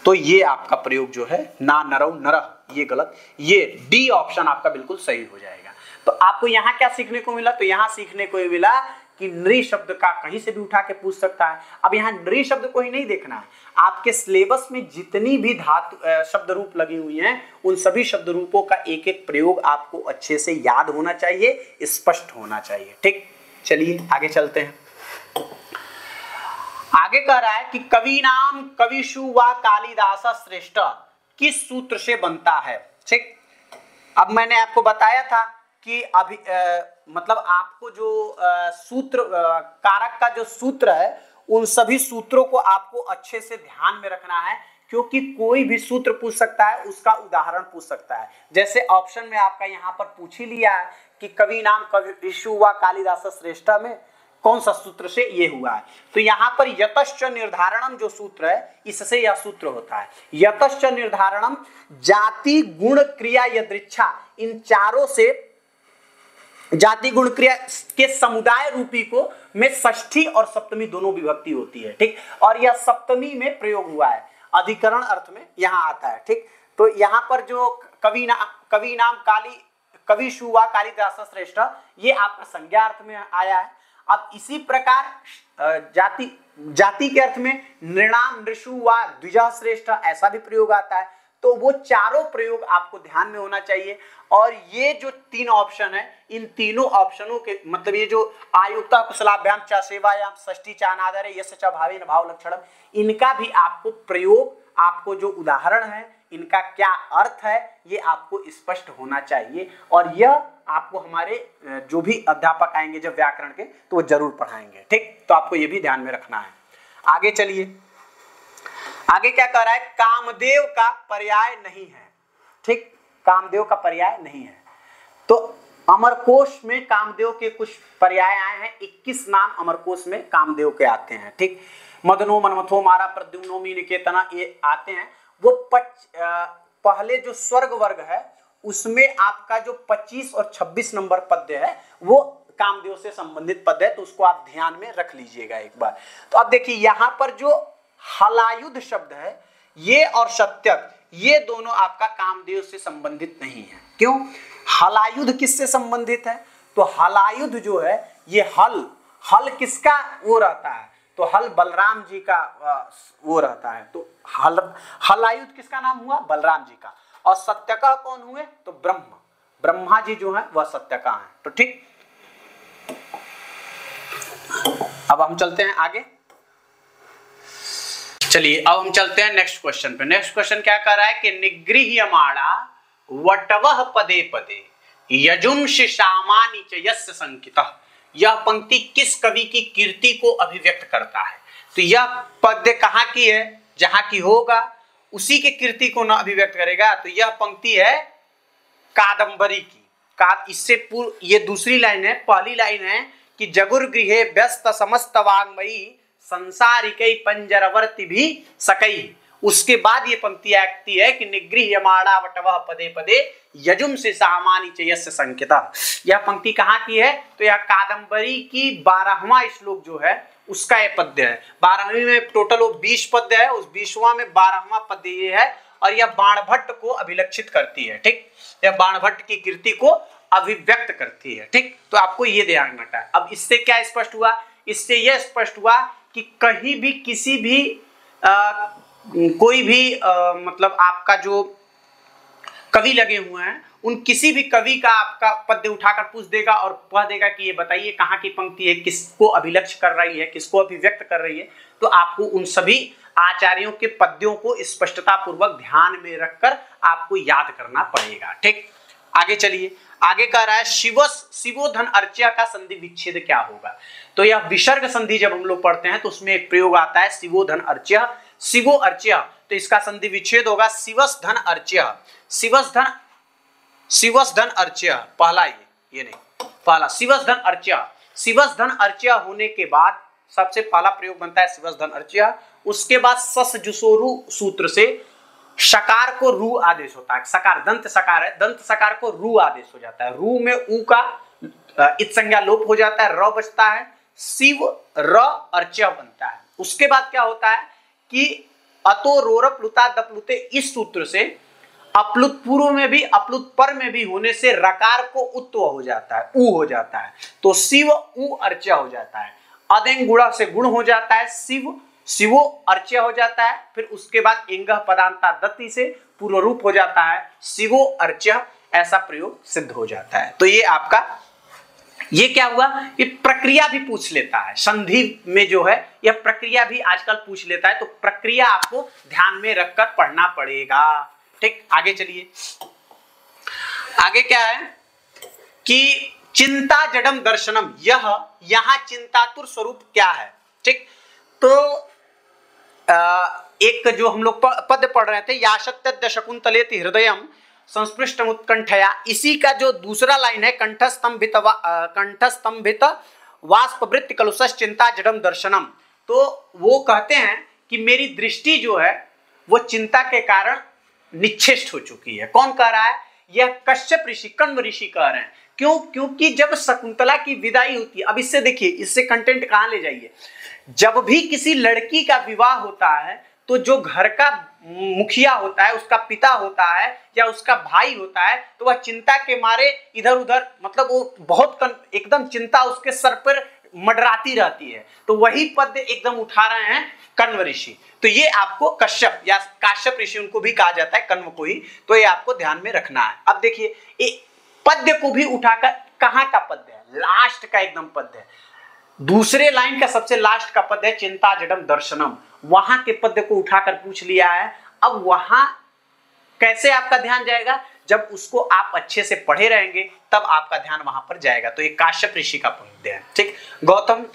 A: तो ये आपका प्रयोग जो है ना नरौ नरह ये गलत, ये डी ऑप्शन आपका बिल्कुल सही हो जाएगा। तो आपको यहाँ क्या सीखने को मिला, तो यहाँ सीखने को मिला कि नृ शब्द का कहीं से भी उठा के पूछ सकता है। अब यहाँ नृ शब्द को ही नहीं देखना है, आपके सिलेबस में जितनी भी धातु शब्द रूप लगी हुई हैं उन सभी शब्द रूपों का एक एक प्रयोग आपको अच्छे से याद होना चाहिए, स्पष्ट होना चाहिए। ठीक, चलिए आगे चलते हैं। आगे कह रहा है कि कवि नाम कविषु व कालिदास श्रेष्ठ किस सूत्र से बनता है। ठीक, अब मैंने आपको बताया था कि अभी मतलब आपको जो सूत्र कारक का जो सूत्र है उन सभी सूत्रों को आपको अच्छे से ध्यान में रखना है, क्योंकि कोई भी सूत्र पूछ सकता है, उसका उदाहरण पूछ सकता है। जैसे ऑप्शन में आपका यहाँ पर पूछ ही लिया है कि कवि नाम कविषु व कालिदास श्रेष्ठ में कौन सा सूत्र से ये हुआ है, तो यहाँ पर यतश्च निर्धारणम जो सूत्र है इससे यह सूत्र होता है। यतश्च निर्धारणम जाति गुण क्रिया यदृच्छा, इन चारों से जाति गुण क्रिया के समुदाय रूपी को में षष्ठी और सप्तमी दोनों विभक्ति होती है। ठीक, और यह सप्तमी में प्रयोग हुआ है, अधिकरण अर्थ में यहाँ आता है। ठीक, तो यहाँ पर जो कवि नाम कविषु व कालिदास श्रेष्ठ ये आपका संज्ञा अर्थ में आया है। अब इसी प्रकार जाति के अर्थ में नृणाम नृषु व द्विजः श्रेष्ठ ऐसा भी प्रयोग आता है। तो वो चारों प्रयोग आपको ध्यान में होना चाहिए। और ये जो तीन ऑप्शन है, इन तीनों ऑप्शनों के मतलब ये जो आयुक्ता कुशलाभ्याम च सेवायाम षष्ठी च अनादरे यस्य च भावेन भाव लक्षणम, इनका भी आपको प्रयोग, आपको जो उदाहरण है इनका क्या अर्थ है ये आपको स्पष्ट होना चाहिए। और यह आपको हमारे जो भी अध्यापक आएंगे जब व्याकरण के तो वो जरूर पढ़ाएंगे। ठीक, तो आपको ये भी ध्यान में रखना है। आगे चलिए, आगे क्या कह रहा है, कामदेव का पर्याय नहीं है। ठीक, कामदेव का पर्याय नहीं है। तो अमरकोश में कामदेव के कुछ पर्याय आए हैं, 21 नाम अमरकोश में कामदेव के आते हैं। ठीक, मदनो मनमथो मारा प्रद्युम्नो मीनकेतना ये आते हैं। वो पहले जो स्वर्ग वर्ग है उसमें आपका जो 25 और 26 नंबर पद्य है वो कामदेव से संबंधित पद है, तो उसको आप ध्यान में रख लीजिएगा एक बार। तो अब देखिए यहाँ पर जो हलायुध शब्द है ये और सत्यक ये दोनों आपका कामदेव से संबंधित नहीं है। क्यों? हलायुध किससे संबंधित है? तो हलायुध जो है ये हल किसका वो रहता है, तो हल बलराम जी का वो रहता है। तो हलायुध किसका नाम हुआ? बलराम जी का। और सत्यका कौन हुए? तो ब्रह्मा जी जो है वह सत्यका है। तो ठीक, अब हम चलते हैं आगे। चलिए अब हम चलते हैं नेक्स्ट क्वेश्चन पे। नेक्स्ट क्वेश्चन क्या कर रहा है कि निगृह्यमाणा वटवः पदे पदे यजुंषि सामानि च यस्य संकितः, यह पंक्ति किस कवि की कीर्ति को अभिव्यक्त करता है? तो यह पद्य कहाँ की है? जहां की होगा उसी के कीर्ति को न अभिव्यक्त करेगा। तो यह पंक्ति है कादंबरी की। इससे पूर्व ये दूसरी लाइन है। पहली लाइन है कि जगुर गृहे व्यस्त समस्त वाङ्मयी संसारिकै पंजरवर्ती भी सकई। उसके बाद ये पंक्ति आती है कि निगृह्यमाणा वटवः पदे पदे यजुंषि सामानि च यस्य संकितः। यह पंक्ति कहाँ की है? तो यह कादंबरी की 12वां श्लोक जो है उसका ये पद्य है। 12वीं में टोटल वो 20 पद्य है, उस 20वां में 12वां पद्य ये है और यह बाणभट्ट को अभिलक्षित करती है। ठीक, यह बाणभट्ट की कीर्ति को अभिव्यक्त करती है। ठीक, तो आपको ये ध्यान रखना है। अब इससे क्या स्पष्ट हुआ? इससे यह स्पष्ट हुआ कि कहीं भी किसी भी कोई भी मतलब आपका जो कवि लगे हुए हैं उन किसी भी कवि का आपका पद्य उठाकर पूछ देगा और कह देगा कि ये बताइए कहाँ की पंक्ति है, किसको अभिलक्ष्य कर रही है, किसको अभिव्यक्त कर रही है। तो आपको उन सभी आचार्यों के पद्यों को स्पष्टता पूर्वक ध्यान में रखकर आपको याद करना पड़ेगा। ठीक, आगे चलिए। आगे कह रहा है शिवोधन अर्च्या का संधि विच्छेद क्या होगा? तो यह विसर्ग संधि जब हम लोग पढ़ते हैं तो उसमें एक प्रयोग आता है शिवोधन अर्च्या, शिवो अर्च्या। तो इसका संधि विच्छेद होगा शिवस धन अर्च्या। शिवस धन अर्च्या पहला, ये नहीं पहला शिवस धन अर्च्या। शिवस धन अर्च्या होने के बाद सबसे पहला प्रयोग बनता है शिवस धन अर्च्या। उसके बाद सस जुसोरु सूत्र से शकार को रू आदेश होता है। सकार दंत सकार है, दंत सकार को रू आदेश हो जाता है। रू में ऊ का इत संज्ञा लोप हो जाता है, र बचता है, शिव र अर्च्या बनता है। उसके बाद क्या होता है कि अतो रोर प्लुता दप्लुते इस सूत्र से अपलुत पूर्व में भी अपलुत पर में भी होने से रकार को उत्व हो जाता है, उ हो जाता है, तो शिव उ अर्चा हो जाता है। अदेंग गुणा से गुण हो जाता है, शिव शिवो अर्चा हो जाता है। फिर उसके बाद इंगह पदांता दत्ति से पूर्व रूप हो जाता है, शिवो अर्चा, ऐसा प्रयोग सिद्ध हो जाता है। तो ये आपका ये क्या हुआ, ये प्रक्रिया भी पूछ लेता है, संधि में जो है यह प्रक्रिया भी आजकल पूछ लेता है, तो प्रक्रिया आपको ध्यान में रखकर पढ़ना पड़ेगा। ठीक, आगे चलिए। आगे क्या है कि चिंता जडम दर्शनम, यह यहां चिंतातुर स्वरूप क्या है। ठीक, तो एक जो हम लोग पद पढ़ रहे थे, याशत्य शकुंतलेति हृदयम संस्पृष्टम उत्कंठया, इसी का जो दूसरा लाइन है, कंठस्तंभित वाष्पवृत्ति कलुषस् चिंता जडम दर्शनम, तो वो कहते हैं कि मेरी दृष्टि जो है वो चिंता के कारण निच्छेष्ट हो चुकी है। कौन कह रहा है, यह कश्यप ऋषि, कण्व ऋषि कह रहे हैं। क्यों, क्योंकि जब शकुंतला की विदाई होती है, अब इससे देखिए, इससे कंटेंट कहां ले जाइए, जब भी किसी लड़की का विवाह होता है तो जो घर का मुखिया होता है, उसका पिता होता है या उसका भाई होता है, तो वह चिंता के मारे इधर उधर, मतलब वो बहुत एकदम चिंता उसके सर पर मंडराती रहती है। तो वही पद एकदम उठा रहे हैं कण्व ऋषि। तो ये आपको कश्यप या काश्यप ऋषि उनको भी कहा जाता है, कण्व को ही, तो ये आपको ध्यान में रखना है। अब देखिए, पद्य को भी उठाकर, कहाँ का पद्य है, लास्ट का एकदम पद्य है, दूसरे लाइन का सबसे लास्ट का पद है चिंता जडम दर्शनम, वहां के पद को उठाकर पूछ लिया है। अब वहां कैसे आपका ध्यान जाएगा, जब उसको आप अच्छे से पढ़े रहेंगे तब आपका ध्यान वहां पर जाएगा। तो ये काश्यप ऋषि का पद्य है। ठीक, गौतम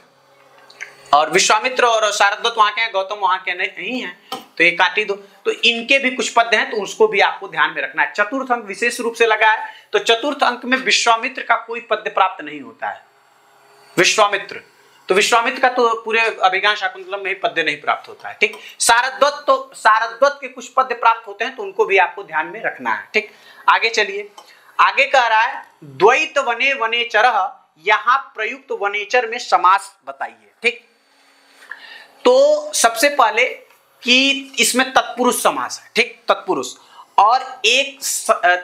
A: और विश्वामित्र और शारद्वत वहां के हैं, गौतम वहां के नहीं है, तो ये काटी दो। तो इनके भी कुछ पद हैं, तो उसको भी आपको ध्यान में रखना है। चतुर्थ अंक विशेष रूप से लगा है, तो चतुर्थ अंक में विश्वामित्र का कोई पद्य प्राप्त नहीं होता है। विश्वामित्र, तो विश्वामित्र का तो पूरे अभिज्ञान शाकुंतलम में ही पद्य नहीं प्राप्त होता है। ठीक, शारद्वत, तो शारद्वत के कुछ पद्य प्राप्त होते हैं, तो उनको भी आपको ध्यान में रखना है। ठीक, आगे चलिए। आगे कह रहा है द्वैत वने वनेचरः, यहां प्रयुक्त वनेचर में समास बताइए। ठीक, तो सबसे पहले कि इसमें तत्पुरुष समास है। ठीक, तत्पुरुष, और एक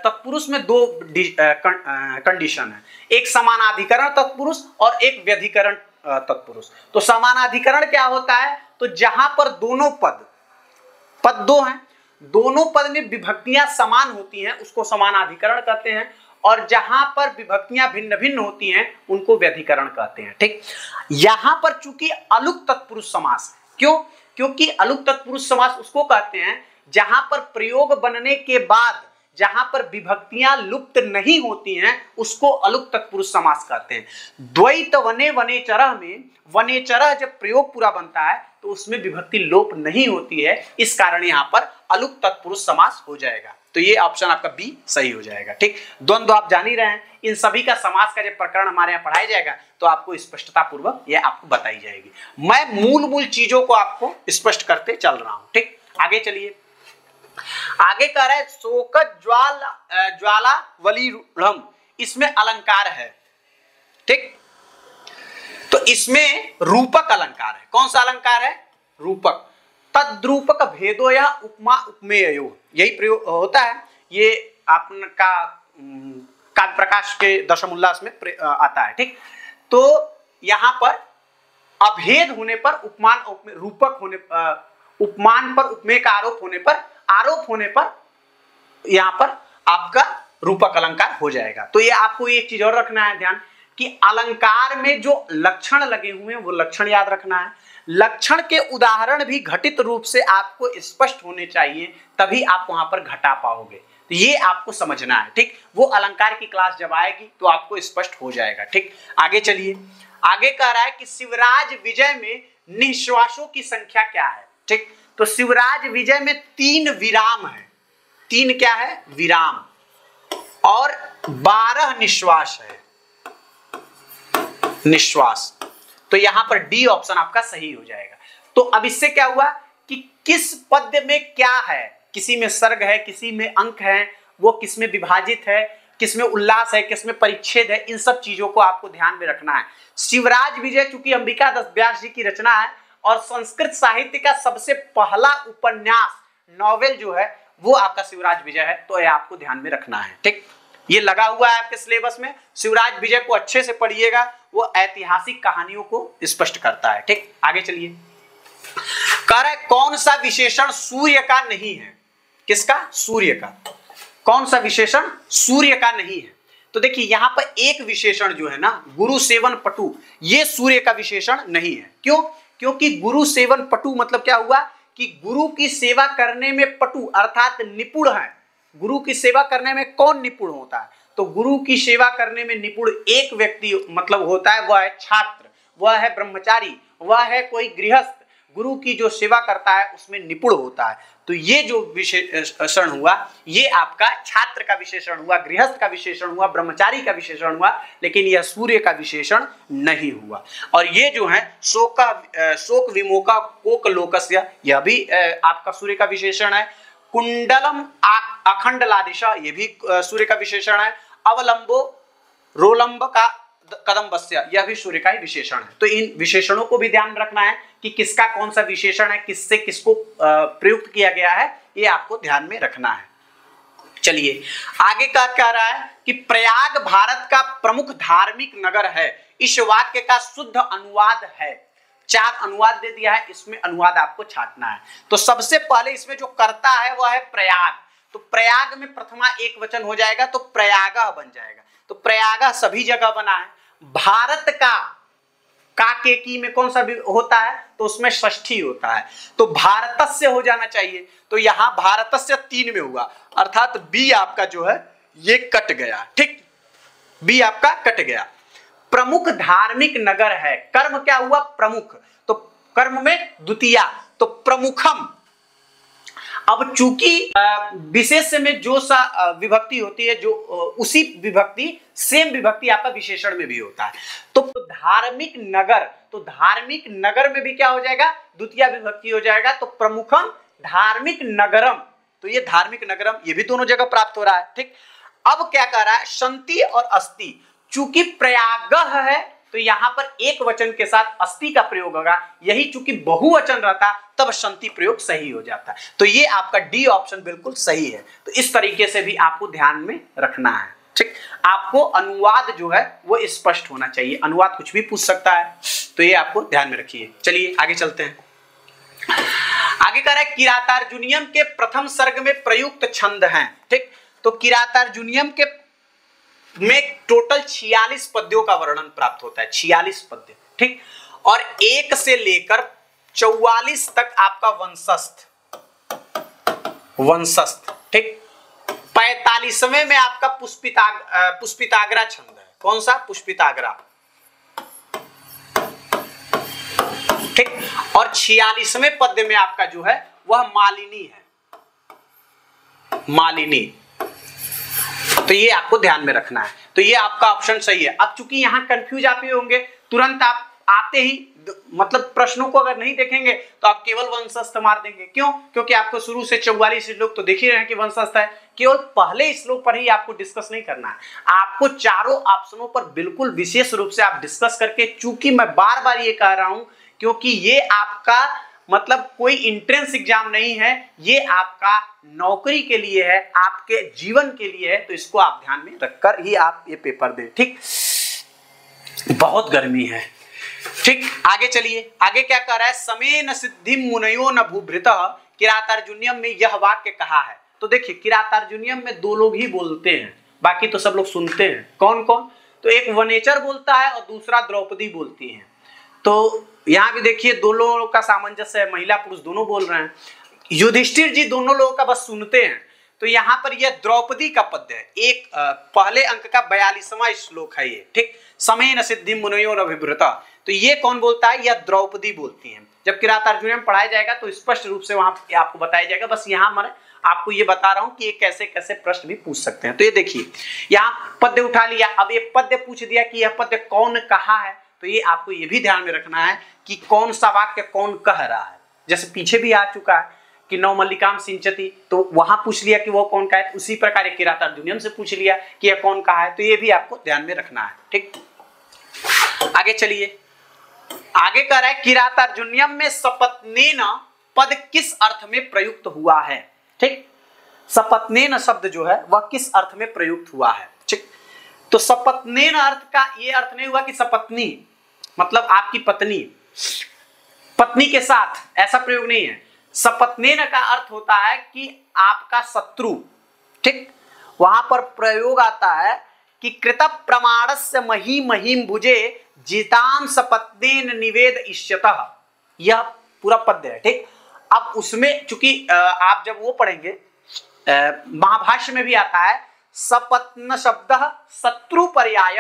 A: तत्पुरुष में दो कंडीशन है, एक समानाधिकरण तत्पुरुष और एक व्यधिकरण तत्पुरुष। तो समानाधिकरण क्या होता है, तो जहां पर दोनों पद दो हैं, दोनों पद में विभक्तियां समान होती हैं उसको समानाधिकरण कहते हैं, और जहां पर विभक्तियां भिन्न भिन्न होती हैं उनको व्यधिकरण कहते हैं। ठीक, यहां पर चूंकि अलुक तत्पुरुष समास, क्यों, क्योंकि अलुक तत्पुरुष समास उसको कहते हैं जहां पर प्रयोग बनने के बाद जहां पर विभक्तियां लुप्त नहीं होती हैं उसको अलुक तत्पुरुष समास कहते हैं। द्वैत वने वनेचरः में वनेचरः जब प्रयोग पूरा बनता है तो उसमें विभक्ति लोप नहीं होती है, इस कारण यहां पर अलुक तत्पुरुष समास हो जाएगा। तो ये ऑप्शन आपका बी सही हो जाएगा। ठीक, द्वंद्व आप जान ही रहे हैं, इन सभी का समास का जब प्रकरण हमारे यहाँ पढ़ाया जाएगा तो आपको स्पष्टता पूर्वक यह आपको बताई जाएगी। मैं मूल चीजों को आपको स्पष्ट करते चल रहा हूं। ठीक, आगे चलिए। आगे कह रहा है शोक ज्वाला वली रूढ़म, इसमें अलंकार है। ठीक, तो इसमें रूपक अलंकार है। कौन सा अलंकार है, रूपक। तद्रूपक भेदो या उपमा उपमेयो, यही प्रयोग होता है। ये आपका काव्य प्रकाश के दशम उल्लास में आता है। ठीक, तो यहां पर अभेद होने पर उपमान रूपक होने, उपमान पर उपमेय का आरोप होने पर यहां पर आपका रूपक अलंकार हो जाएगा। तो ये आपको एक चीज और रखना है ध्यान कि अलंकार में जो लक्षण लगे हुए हैं वो लक्षण याद रखना है। लक्षण के उदाहरण भी घटित रूप से आपको स्पष्ट होने चाहिए, तभी आप वहां पर घटा पाओगे। तो ये आपको समझना है। ठीक, वो अलंकार की क्लास जब आएगी तो आपको स्पष्ट हो जाएगा। ठीक, आगे चलिए। आगे कह रहा है कि शिवराज विजय में निश्वासों की संख्या क्या है। ठीक, तो शिवराज विजय में 3 विराम है। 3 क्या है, विराम, और 12 निश्वास है, निश्वास। तो यहां पर डी ऑप्शन आपका सही हो जाएगा। तो अब इससे क्या हुआ कि किस पद्य में क्या है, किसी में सर्ग है, किसी में अंक है, वो किस में विभाजित है, किस में उल्लास है, किस में परिच्छेद है, इन सब चीजों को आपको ध्यान में रखना है। शिवराज विजय चूंकि अंबिका दास व्यास जी की रचना है और संस्कृत साहित्य का सबसे पहला उपन्यास नॉवेल जो है वो आपका शिवराज विजय है। तो ये आपको ध्यान में रखना है, ठीक। ये लगा हुआ है आपके सिलेबस में, शिवराज विजय को अच्छे से पढ़िएगा, वो ऐतिहासिक कहानियों को स्पष्ट करता है, ठीक। आगे चलिए, कह रहा है कौन सा विशेषण सूर्य का नहीं है? किसका? सूर्य का। कौन सा विशेषण सूर्य का नहीं है? तो देखिए यहां पर एक विशेषण जो है ना, गुरु सेवन पटु, ये सूर्य का विशेषण नहीं है। क्यों? क्योंकि गुरु सेवन पटु मतलब क्या हुआ कि गुरु की सेवा करने में पटु अर्थात निपुण है। गुरु की सेवा करने में कौन निपुण होता है? तो गुरु की सेवा करने में निपुण एक व्यक्ति मतलब होता है, वह है छात्र, वह है ब्रह्मचारी, वह है कोई गृहस्थ। गुरु की जो सेवा करता है उसमें निपुण होता है। तो ये जो विशेषण हुआ, ये आपका छात्र का विशेषण हुआ, गृहस्थ का विशेषण हुआ, ब्रह्मचारी का विशेषण हुआ, लेकिन यह सूर्य का विशेषण नहीं हुआ। और ये जो है शोक विमोका कोक लोकस्य, यह भी आपका सूर्य का विशेषण है। कुंडलम अखंड लादिशा, ये भी सूर्य का विशेषण है। अवलंबो रोलंब का कदम बस्य, यह भी सूर्य का ही विशेषण है। तो इन विशेषणों को भी ध्यान रखना है कि किसका कौन सा विशेषण है, किससे किसको प्रयुक्त किया गया है, ये आपको ध्यान में रखना है। चलिए आगे का कह रहा है कि प्रयाग भारत का प्रमुख धार्मिक नगर है। इस वाक्य का शुद्ध अनुवाद है। 4 अनुवाद दे दिया है, इसमें अनुवाद आपको छांटना है। तो सबसे पहले इसमें जो करता है वह है प्रयाग। तो प्रयाग में प्रथमा एक वचन हो जाएगा तो प्रयागा बन जाएगा। तो प्रयागा सभी जगह बना है। भारत का केकी में कौन सा भी होता है? तो उसमें षष्ठी होता है, तो भारतस्य हो जाना चाहिए। तो यहां भारतस्य 3 में हुआ, अर्थात बी आपका जो है ये कट गया, ठीक। बी आपका कट गया। प्रमुख धार्मिक नगर है, कर्म क्या हुआ? प्रमुख, तो कर्म में द्वितीया, तो प्रमुखम। अब चूंकि विशेष में जो सा विभक्ति होती है, जो उसी विभक्ति सेम विभक्ति आपका विशेषण में भी होता है। तो धार्मिक नगर, तो धार्मिक नगर में भी क्या हो जाएगा? द्वितीय विभक्ति हो जाएगा। तो प्रमुखम धार्मिक नगरम, तो ये धार्मिक नगरम, ये भी दोनों जगह प्राप्त हो रहा है, ठीक। अब क्या कर रहा है? संति और अस्ति, चूंकि प्रयाग है तो यहां पर एक वचन के साथ अस्ति का प्रयोग होगा। यही चूंकि बहुवचन रहता तब संति प्रयोग सही हो जाता। तो ये आपका डी ऑप्शन बिल्कुल सही है। तो इस तरीके से भी आपको ध्यान में रखना है, ठीक। आपको अनुवाद जो है वो स्पष्ट होना चाहिए, अनुवाद कुछ भी पूछ सकता है, तो ये आपको ध्यान में रखिए। चलिए आगे चलते हैं। आगे कह रहा है किरातार्जुनीयम के प्रथम सर्ग में प्रयुक्त छंद हैं, ठीक। तो किरातार्जुनीयम के में टोटल 46 पद्यों का वर्णन प्राप्त होता है, 46 पद्य, ठीक। और 1 से लेकर 44 तक आपका वंशस्थ, ठीक। 45वें में आपका पुष्पिताग्रा छंद है। कौन सा? पुष्पिताग्रा, ठीक। और 46वें पद्य में आपका जो है वह मालिनी है, मालिनी। तो ये आपको ध्यान में रखना है। तो ये आपका ऑप्शन सही है। अब चूंकि यहां कंफ्यूज आप होंगे, तुरंत आप आते ही मतलब प्रश्नों को अगर नहीं देखेंगे तो आप केवल वंशस्थ मार देंगे। क्यों? क्योंकि आपको शुरू से 44 श्लोक तो देख ही रहे हैं कि वंशस्थ है। केवल पहले श्लोक पर ही आपको डिस्कस नहीं करना है, आपको चारों ऑप्शनों पर बिल्कुल विशेष रूप से आप डिस्कस करके, चूंकि मैं बार बार ये कह रहा हूं क्योंकि ये आपका मतलब कोई एंट्रेंस एग्जाम नहीं है, ये आपका नौकरी के लिए है, आपके जीवन के लिए है। तो इसको आप ध्यान में रखकर ही आप ये पेपर दें, ठीक। बहुत गर्मी है, ठीक। आगे चलिए, आगे क्या कह रहा है? समेन सिद्धि मुनयो न भूभृतः, किरातार्जुनीयम में यह वाक्य कहा है। तो देखिए किरातार्जुनीयम में 2 लोग ही बोलते हैं, बाकी तो सब लोग सुनते हैं। कौन कौन? तो एक वनेचर बोलता है और दूसरा द्रौपदी बोलती है। तो यहाँ भी देखिए 2 लोगों का सामंजस्य है, महिला पुरुष दोनों बोल रहे हैं। युधिष्ठिर जी दोनों लोगों का बस सुनते हैं। तो यहाँ पर यह द्रौपदी का पद्य है, एक पहले अंक का 42वां श्लोक है ये, ठीक। समेन सिद्धि मुनयो न विभृता, तो ये कौन बोलता है? यह द्रौपदी बोलती हैं। जब किरातार्जुनीयम में पढ़ाया जाएगा तो स्पष्ट रूप से वहां आपको बताया जाएगा। बस यहाँ मैं आपको ये बता रहा हूं कि ये कैसे कैसे प्रश्न भी पूछ सकते हैं। तो ये देखिए यहाँ पद्य उठा लिया, अब ये पद्य पूछ दिया कि यह पद्य कौन कहा है। तो ये आपको ये भी ध्यान में रखना है कि कौन सा वाक्य कौन कह रहा है। जैसे पीछे भी आ चुका है कि नौ मल्लिकाम सिंचती, तो वहां पूछ लिया कि वो कौन कहा है। उसी प्रकार किरातार्जुनीयम से पूछ लिया कि यह कौन कहा है। तो ये भी आपको ध्यान में रखना है, ठीक। आगे चलिए, आगे कह रहा है किरातार्जुनीयम में सपत्नेन पद किस अर्थ में प्रयुक्त हुआ है, ठीक। सपत्नेन शब्द जो है वह किस अर्थ में प्रयुक्त हुआ है? ठीक, तो सपत्नेन अर्थ का ये अर्थ नहीं हुआ कि सपत्नी मतलब आपकी पत्नी, पत्नी के साथ, ऐसा प्रयोग नहीं है। सपत्नेन का अर्थ होता है कि आपका शत्रु। ठीक, वहां पर प्रयोग आता है कि कृत प्रमाणस्य मही महीम भुजे जिताम सपत्नेन निवेद इष्यतः, यह पूरा पद्य है। ठीक, अब उसमें चूंकि आप जब वो पढ़ेंगे महाभाष्य में भी आता है सपत्न शब्द शत्रु पर्याय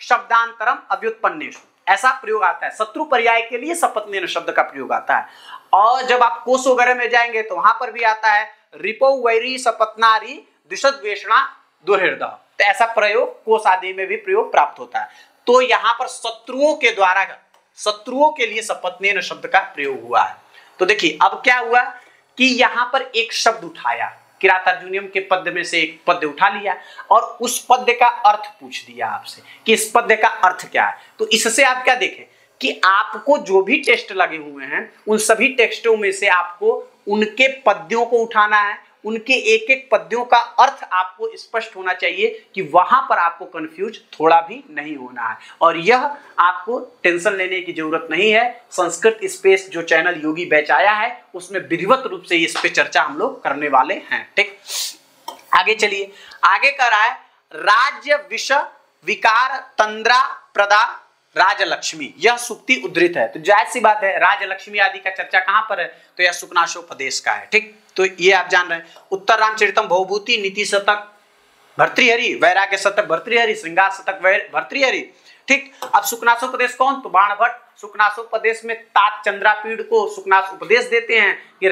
A: शब्दांतरम अव्युत्पन्नेषु, ऐसा प्रयोग आता है। शत्रु पर्याय के लिए सपत्नेन शब्द का प्रयोग आता है। और जब आप कोश वगैरह में जाएंगे तो वहां पर भी आता है रिपो वैरी सपत्नारी द्विषद्वेषणा दुर्हृदय, तो ऐसा प्रयोग कोश आदि में भी प्रयोग प्राप्त होता है। तो यहाँ पर शत्रुओं के द्वारा, शत्रुओं के लिए सपत्नेन शब्द का प्रयोग हुआ है। तो देखिए अब क्या हुआ कि यहाँ पर एक शब्द उठाया, किरातार्जुनीयम के पद्य में से एक पद्य उठा लिया और उस पद्य का अर्थ पूछ दिया आपसे कि इस पद्य का अर्थ क्या है। तो इससे आप क्या देखें कि आपको जो भी टेस्ट लगे हुए हैं उन सभी टेक्स्टों में से आपको उनके पद्यों को उठाना है, उनके एक एक पद्यों का अर्थ आपको स्पष्ट होना चाहिए कि वहां पर आपको कंफ्यूज थोड़ा भी नहीं होना है। और यह आपको टेंशन लेने की जरूरत नहीं है। संस्कृत स्पेस जो चैनल योगी बैच आया है उसमें विधिवत रूप से इस पे चर्चा हम लोग करने वाले हैं। ठीक, आगे चलिए, आगे कर रहा है राज्य विष विकार तंद्रा प्रदा राजलक्ष्मी, यह सुक्ति उद्धृत है। तो जाहिर सी बात है राजलक्ष्मी आदि का चर्चा कहां पर है, तो यह सुकनाशोपदेश का है। ठीक, तो ये आप जान रहे हैं। उत्तर रामचरितम भवभूति नीति शतक भर्तृहरि, वैराग्य शतक भर्तृहरि, श्रृंगार शतक भर्तृहरि। ठीक, अब सुकनासोपदेश कौन, तो बाणभट्ट सुकनासोपदेश में तात चंद्रापीड़ को सुकनास उपदेश देते हैं कि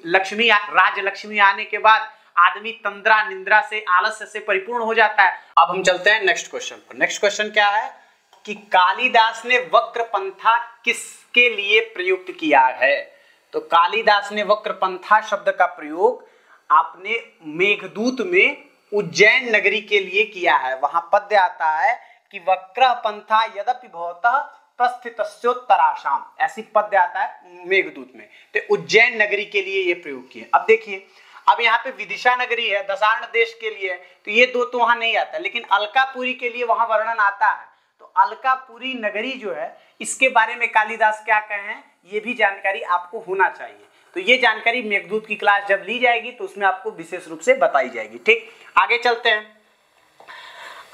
A: लक्ष्मी राजलक्ष्मी आने के बाद आदमी तंद्रा निंद्रा से आलस्य से परिपूर्ण हो जाता है। अब हम चलते हैं नेक्स्ट क्वेश्चन पर। नेक्स्ट क्वेश्चन क्या है कि कालिदास ने वक्र पंथा किसके लिए प्रयुक्त किया है? तो कालिदास ने वक्र पंथा शब्द का प्रयोग आपने मेघदूत में उज्जैन नगरी के लिए किया है। वहां पद्य आता है कि वक्र पंथा यद्यपि भवतः प्रस्थितस्योत्तराशाम, ऐसी पद्य आता है मेघदूत में। तो उज्जैन नगरी के लिए ये प्रयोग किए। अब देखिए, अब यहाँ पे विदिशा नगरी है, दशार्ण देश के लिए, तो ये दो तो वहां नहीं आता, लेकिन अलकापुरी के लिए वहां वर्णन आता है। तो अलकापुरी नगरी जो है इसके बारे में कालिदास क्या कहे हैं ये भी जानकारी आपको होना चाहिए। तो ये जानकारी मेघदूत की क्लास जब ली जाएगी तो उसमें आपको विशेष रूप से बताई जाएगी। ठीक, आगे चलते हैं।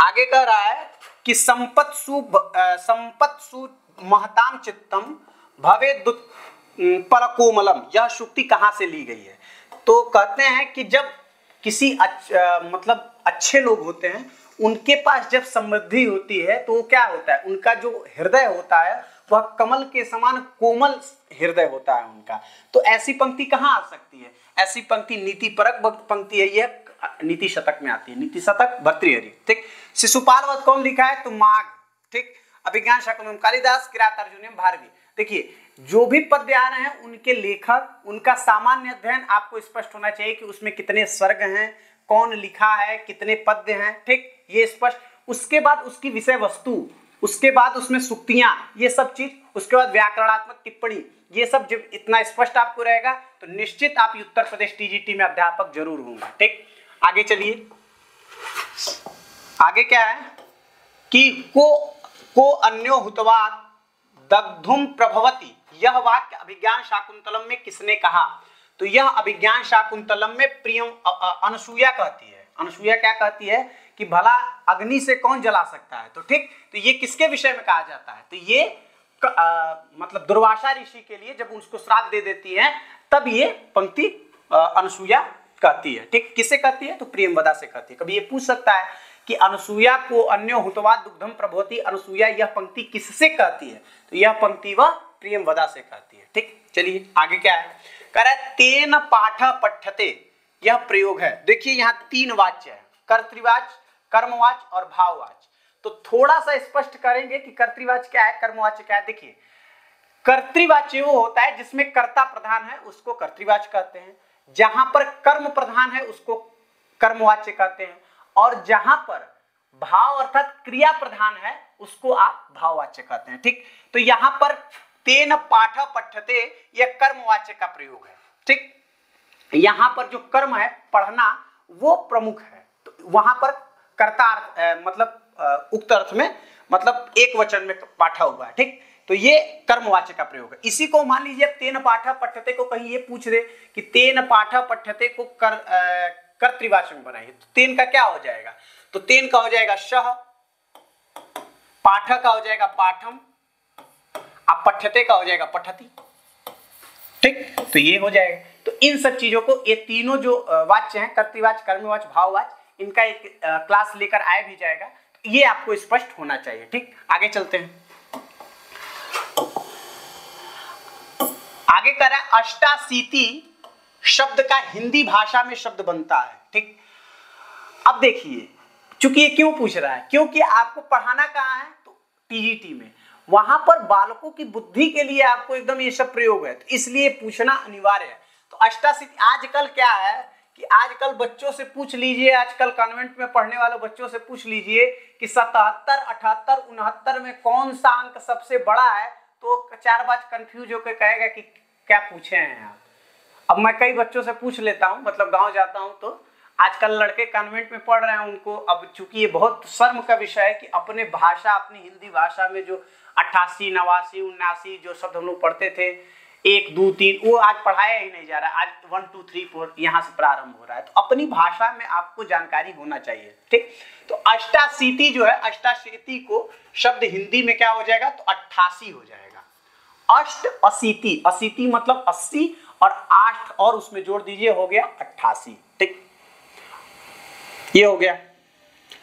A: आगे कह रहा है कि संपत्सु महताम चित्तम भवे परकोमलम, यह शुक्ति कहां से ली गई है? तो कहते हैं कि जब किसी मतलब अच्छे लोग होते हैं उनके पास जब समृद्धि होती है तो क्या होता है, उनका जो हृदय होता है वह कमल के समान कोमल हृदय होता है उनका। तो ऐसी पंक्ति कहाँ आ सकती है? ऐसी पंक्ति नीति परक पंक्ति है, यह नीति शतक में आती है, नीति शतक भर्तृहरि। ठीक, शिशुपाल वध कौन लिखा है? तो माघ। ठीक, अभिज्ञान शाकुंतलम कालिदास, किरातार्जुनीयम भारवी। देखिए जो भी पद्य आ रहे हैं उनके लेखक, उनका सामान्य अध्ययन आपको स्पष्ट होना चाहिए कि उसमें कितने सर्ग हैं, कौन लिखा है, कितने पद्य हैं। ठीक, ये स्पष्ट। उसके बाद उसकी विषय वस्तु, उसके बाद उसमें सुक्तियां, ये सब चीज, उसके बाद व्याकरणात्मक टिप्पणी, ये सब जब इतना स्पष्ट आपको रहेगा तो निश्चित आप उत्तर प्रदेश टीजीटी में अध्यापक जरूर होंगे। ठीक, आगे चलिए। आगे क्या है कि को अन्यो हुतवाद दग्धुम प्रभवती, यह वाक्य अभिज्ञान शाकुंतलम में किसने कहा? तो यह अभिज्ञान शाकुंतलम में प्रियम अनसुया कहती है। अनसुया क्या कहती है कि भला अग्नि से कौन जला सकता है? तो ठीक, तो ये किसके विषय में कहा जाता है? तो ये मतलब दुर्वासा ऋषि के लिए जब उसको श्राप दे देती है तब ये पंक्ति अनसुया कहती है। ठीक, किसे कहती है? तो प्रियंवदा से कहती है। कभी ये पूछ सकता है कि अनसुया को अन्यो हुतवा दुग्धम प्रभवती, अनसुया यह पंक्ति किससे कहती है? तो यह पंक्ति वह प्रियंवदा से कहती है। ठीक, चलिए आगे क्या है, कह रहा है तेन पाठ पठ्यते, यह प्रयोग है। देखिए यहाँ तीन वाच्य है, कर्तृवाच्य, कर्मवाच्य और भाववाच्य। तो थोड़ा सा स्पष्ट करेंगे कि कर्तृवाच्य क्या है, कर्मवाच्य क्या है। देखिए कर्तृवाच्य वो होता है जिसमें कर्ता प्रधान है, उसको कर्तृवाच्य कहते हैं। जहां पर कर्म प्रधान है उसको कर्मवाच्य कहते हैं, और जहां पर भाव अर्थात क्रिया प्रधान है उसको आप भाववाच्य कहते हैं। ठीक, तो यहां पर तेन पाठ पठ्यते यह कर्मवाच्य का प्रयोग है। ठीक, यहां पर जो कर्म है पढ़ना वो प्रमुख है। तो वहां पर कर्ता मतलब उक्त अर्थ में मतलब एक वचन में पाठा हुआ है, ठीक। तो ये कर्मवाचक का प्रयोग है। इसी को मान लीजिए तेन पाठा पठ्यते को कहीं ये पूछ दे कि तेन पाठा पठ्यते को कर्तृवाचक में बनाइए, तो तेन का क्या हो जाएगा? तो तेन का हो जाएगा शह, पाठा का हो जाएगा पाठम, अब पठ्यते का हो जाएगा पठती, ठीक। तो ये हो जाएगा। तो इन सब चीजों को, ये तीनों जो वाच्य हैं, कर्तृवाच्य, कर्मवाच्य, भाववाच्य, इनका एक क्लास लेकर आया भी जाएगा। तो ये आपको स्पष्ट होना चाहिए, ठीक। आगे चलते हैं। आगे कर रहा है अष्टाशीति शब्द का हिंदी भाषा में शब्द बनता है, ठीक। अब देखिए, चूंकि ये क्यों पूछ रहा है, क्योंकि आपको पढ़ाना कहाँ है? तो टीजीटी में, वहां पर बालकों की बुद्धि के लिए आपको एकदम ये सब प्रयोग है, तो इसलिए पूछना अनिवार्य है। तो अष्टाशीति आजकल क्या है कि आजकल बच्चों से पूछ लीजिए, आजकल कॉन्वेंट में पढ़ने वाले बच्चों से पूछ लीजिए कि 77, 78, 69 में कौन सा अंक सबसे बड़ा है, तो 4 बार कंफ्यूज होकर कहेगा कि क्या पूछे हैं आप। अब मैं कई बच्चों से पूछ लेता हूँ, मतलब गांव जाता हूँ, तो आजकल लड़के कॉन्वेंट में पढ़ रहे हैं, उनको अब चूंकि ये बहुत शर्म का विषय है कि अपने भाषा, अपनी हिंदी भाषा में जो 88, 89, 79 जो शब्द हम लोग पढ़ते थे, 1, 2, 3, वो आज पढ़ाया ही नहीं जा रहा है। आज 1, 2, 3, 4 यहाँ से प्रारंभ हो रहा है। तो अपनी भाषा में आपको जानकारी होना चाहिए, ठीक। तो अष्टाशीति जो है, अष्टाशीति को शब्द हिंदी में क्या हो जाएगा? तो 88 हो जाएगा। अष्ट अशीति, अशीति मतलब 80 और 8 और उसमें जोड़ दीजिए, हो गया 88, ठीक। ये हो गया।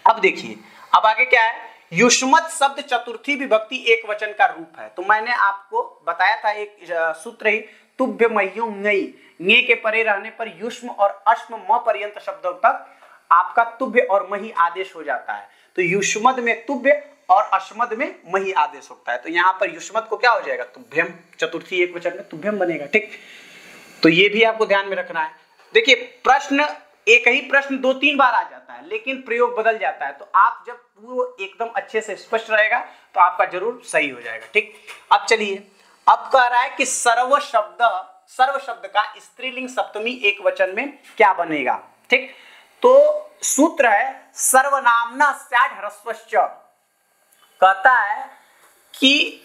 A: अब देखिए, अब आगे क्या है? युष्मत शब्द चतुर्थी विभक्ति एक वचन का रूप है। तो मैंने आपको बताया था एक सूत्र ही, तुभ्य मह्यु ङई, ङे के परे रहने पर युष्म और अश्म म पर्यंत शब्दों तक आपका तुभ्य और मही आदेश हो जाता है। तो युष्मद में तुभ्य और अश्मद में मही आदेश होता है। तो यहाँ पर युष्मद को क्या हो जाएगा? तुभ्यम, चतुर्थी एक वचन में तुभ्यम बनेगा, ठीक। तो ये भी आपको ध्यान में रखना है। देखिए, प्रश्न एक ही प्रश्न 2-3 बार आ जाता है, लेकिन प्रयोग बदल जाता है। तो आप जब वो एकदम अच्छे से स्पष्ट रहेगा तो आपका जरूर सही हो जाएगा, ठीक। अब चलिए, अब कह रहा है कि सर्व शब्द का स्त्रीलिंग सप्तमी एक वचन में क्या बनेगा, ठीक। तो सूत्र है सर्वनामना स्याद् ह्रस्वश्च, कहता है कि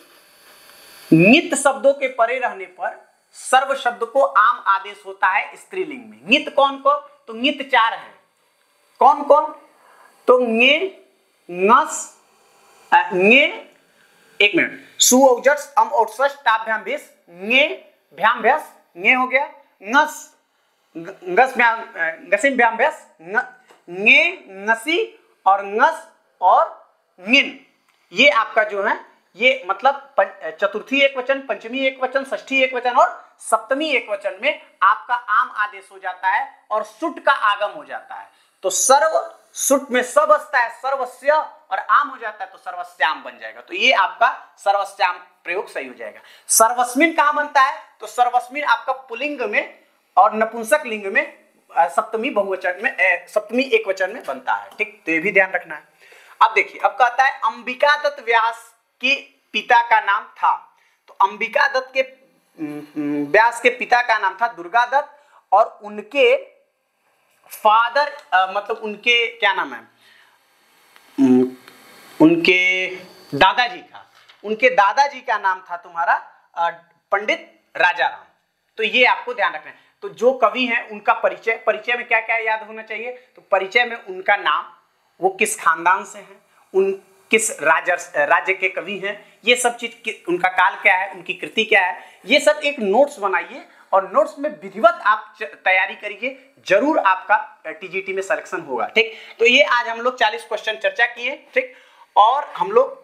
A: नित शब्दों के परे रहने पर सर्व शब्द को आम आदेश होता है स्त्रीलिंग में। नित कौन कौन? तो नित 4 है। कौन कौन? तो ङे, ङस, ङे, एक मिनट, सु औजस अम औजस टाभ्याम भेस, ङे भ्याम भ्यास, ङे हो गया, ङस ngस ngसिम भ्याम भ्यास, ङे ngसी और ङस और ङिन। ये आपका जो है, ये मतलब चतुर्थी एक वचन, पंचमी एक वचन, षष्ठी एक वचन और सप्तमी एक वचन में आपका आम आदेश हो जाता है और सुट का आगम हो जाता है। तो सर्व सुट में स बसता है, सर्वस्य, और आम हो जाता है तो सर्वस्याम बन जाएगा। तो ये आपका सर्वस्याम प्रयोग सही हो जाएगा। सर्वस्मिन कहां बनता है? तो सर्वस्मिन आपका पुल्लिंग में और नपुंसक लिंग में सप्तमी बहुवचन में, सप्तमी एक वचन में बनता है, ठीक। तो ये भी ध्यान रखना है। अब देखिए, अब कहता है अंबिका दत्त व्यास के पिता का नाम था। तो अंबिका दत्त के व्यास के पिता का नाम था दुर्गा दत्त, और उनके फादर मतलब उनके क्या नाम है, उनके दादाजी का नाम था तुम्हारा पंडित राजाराम। तो ये आपको ध्यान रखना है। तो जो कवि हैं उनका परिचय में क्या क्या याद होना चाहिए? तो परिचय में उनका नाम, वो किस खानदान से हैं, उन किस राज्य के कवि हैं, ये सब चीज, उनका काल क्या है, उनकी कृति क्या है, ये सब एक नोट्स बनाइए और नोट्स में विधिवत आप तैयारी करिए, जरूर आपका टीजीटी में सिलेक्शन होगा, ठीक। तो ये आज हम लोग 40 क्वेश्चन चर्चा किए, ठीक। और हम लोग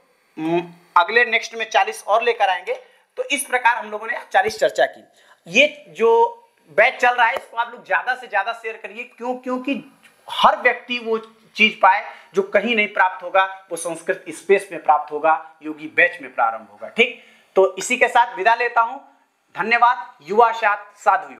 A: अगले नेक्स्ट में 40 और लेकर आएंगे। तो इस प्रकार हम लोगों ने 40 चर्चा की। ये जो बैच चल रहा है इसको आप लोग ज्यादा से ज्यादा शेयर करिए, क्योंकि हर व्यक्ति वो चीज पाए जो कहीं नहीं प्राप्त होगा, वो संस्कृत स्पेस में प्राप्त होगा, योगी बैच में प्रारंभ होगा, ठीक। तो इसी के साथ विदा लेता हूं। धन्यवाद। युवा साथ साधु।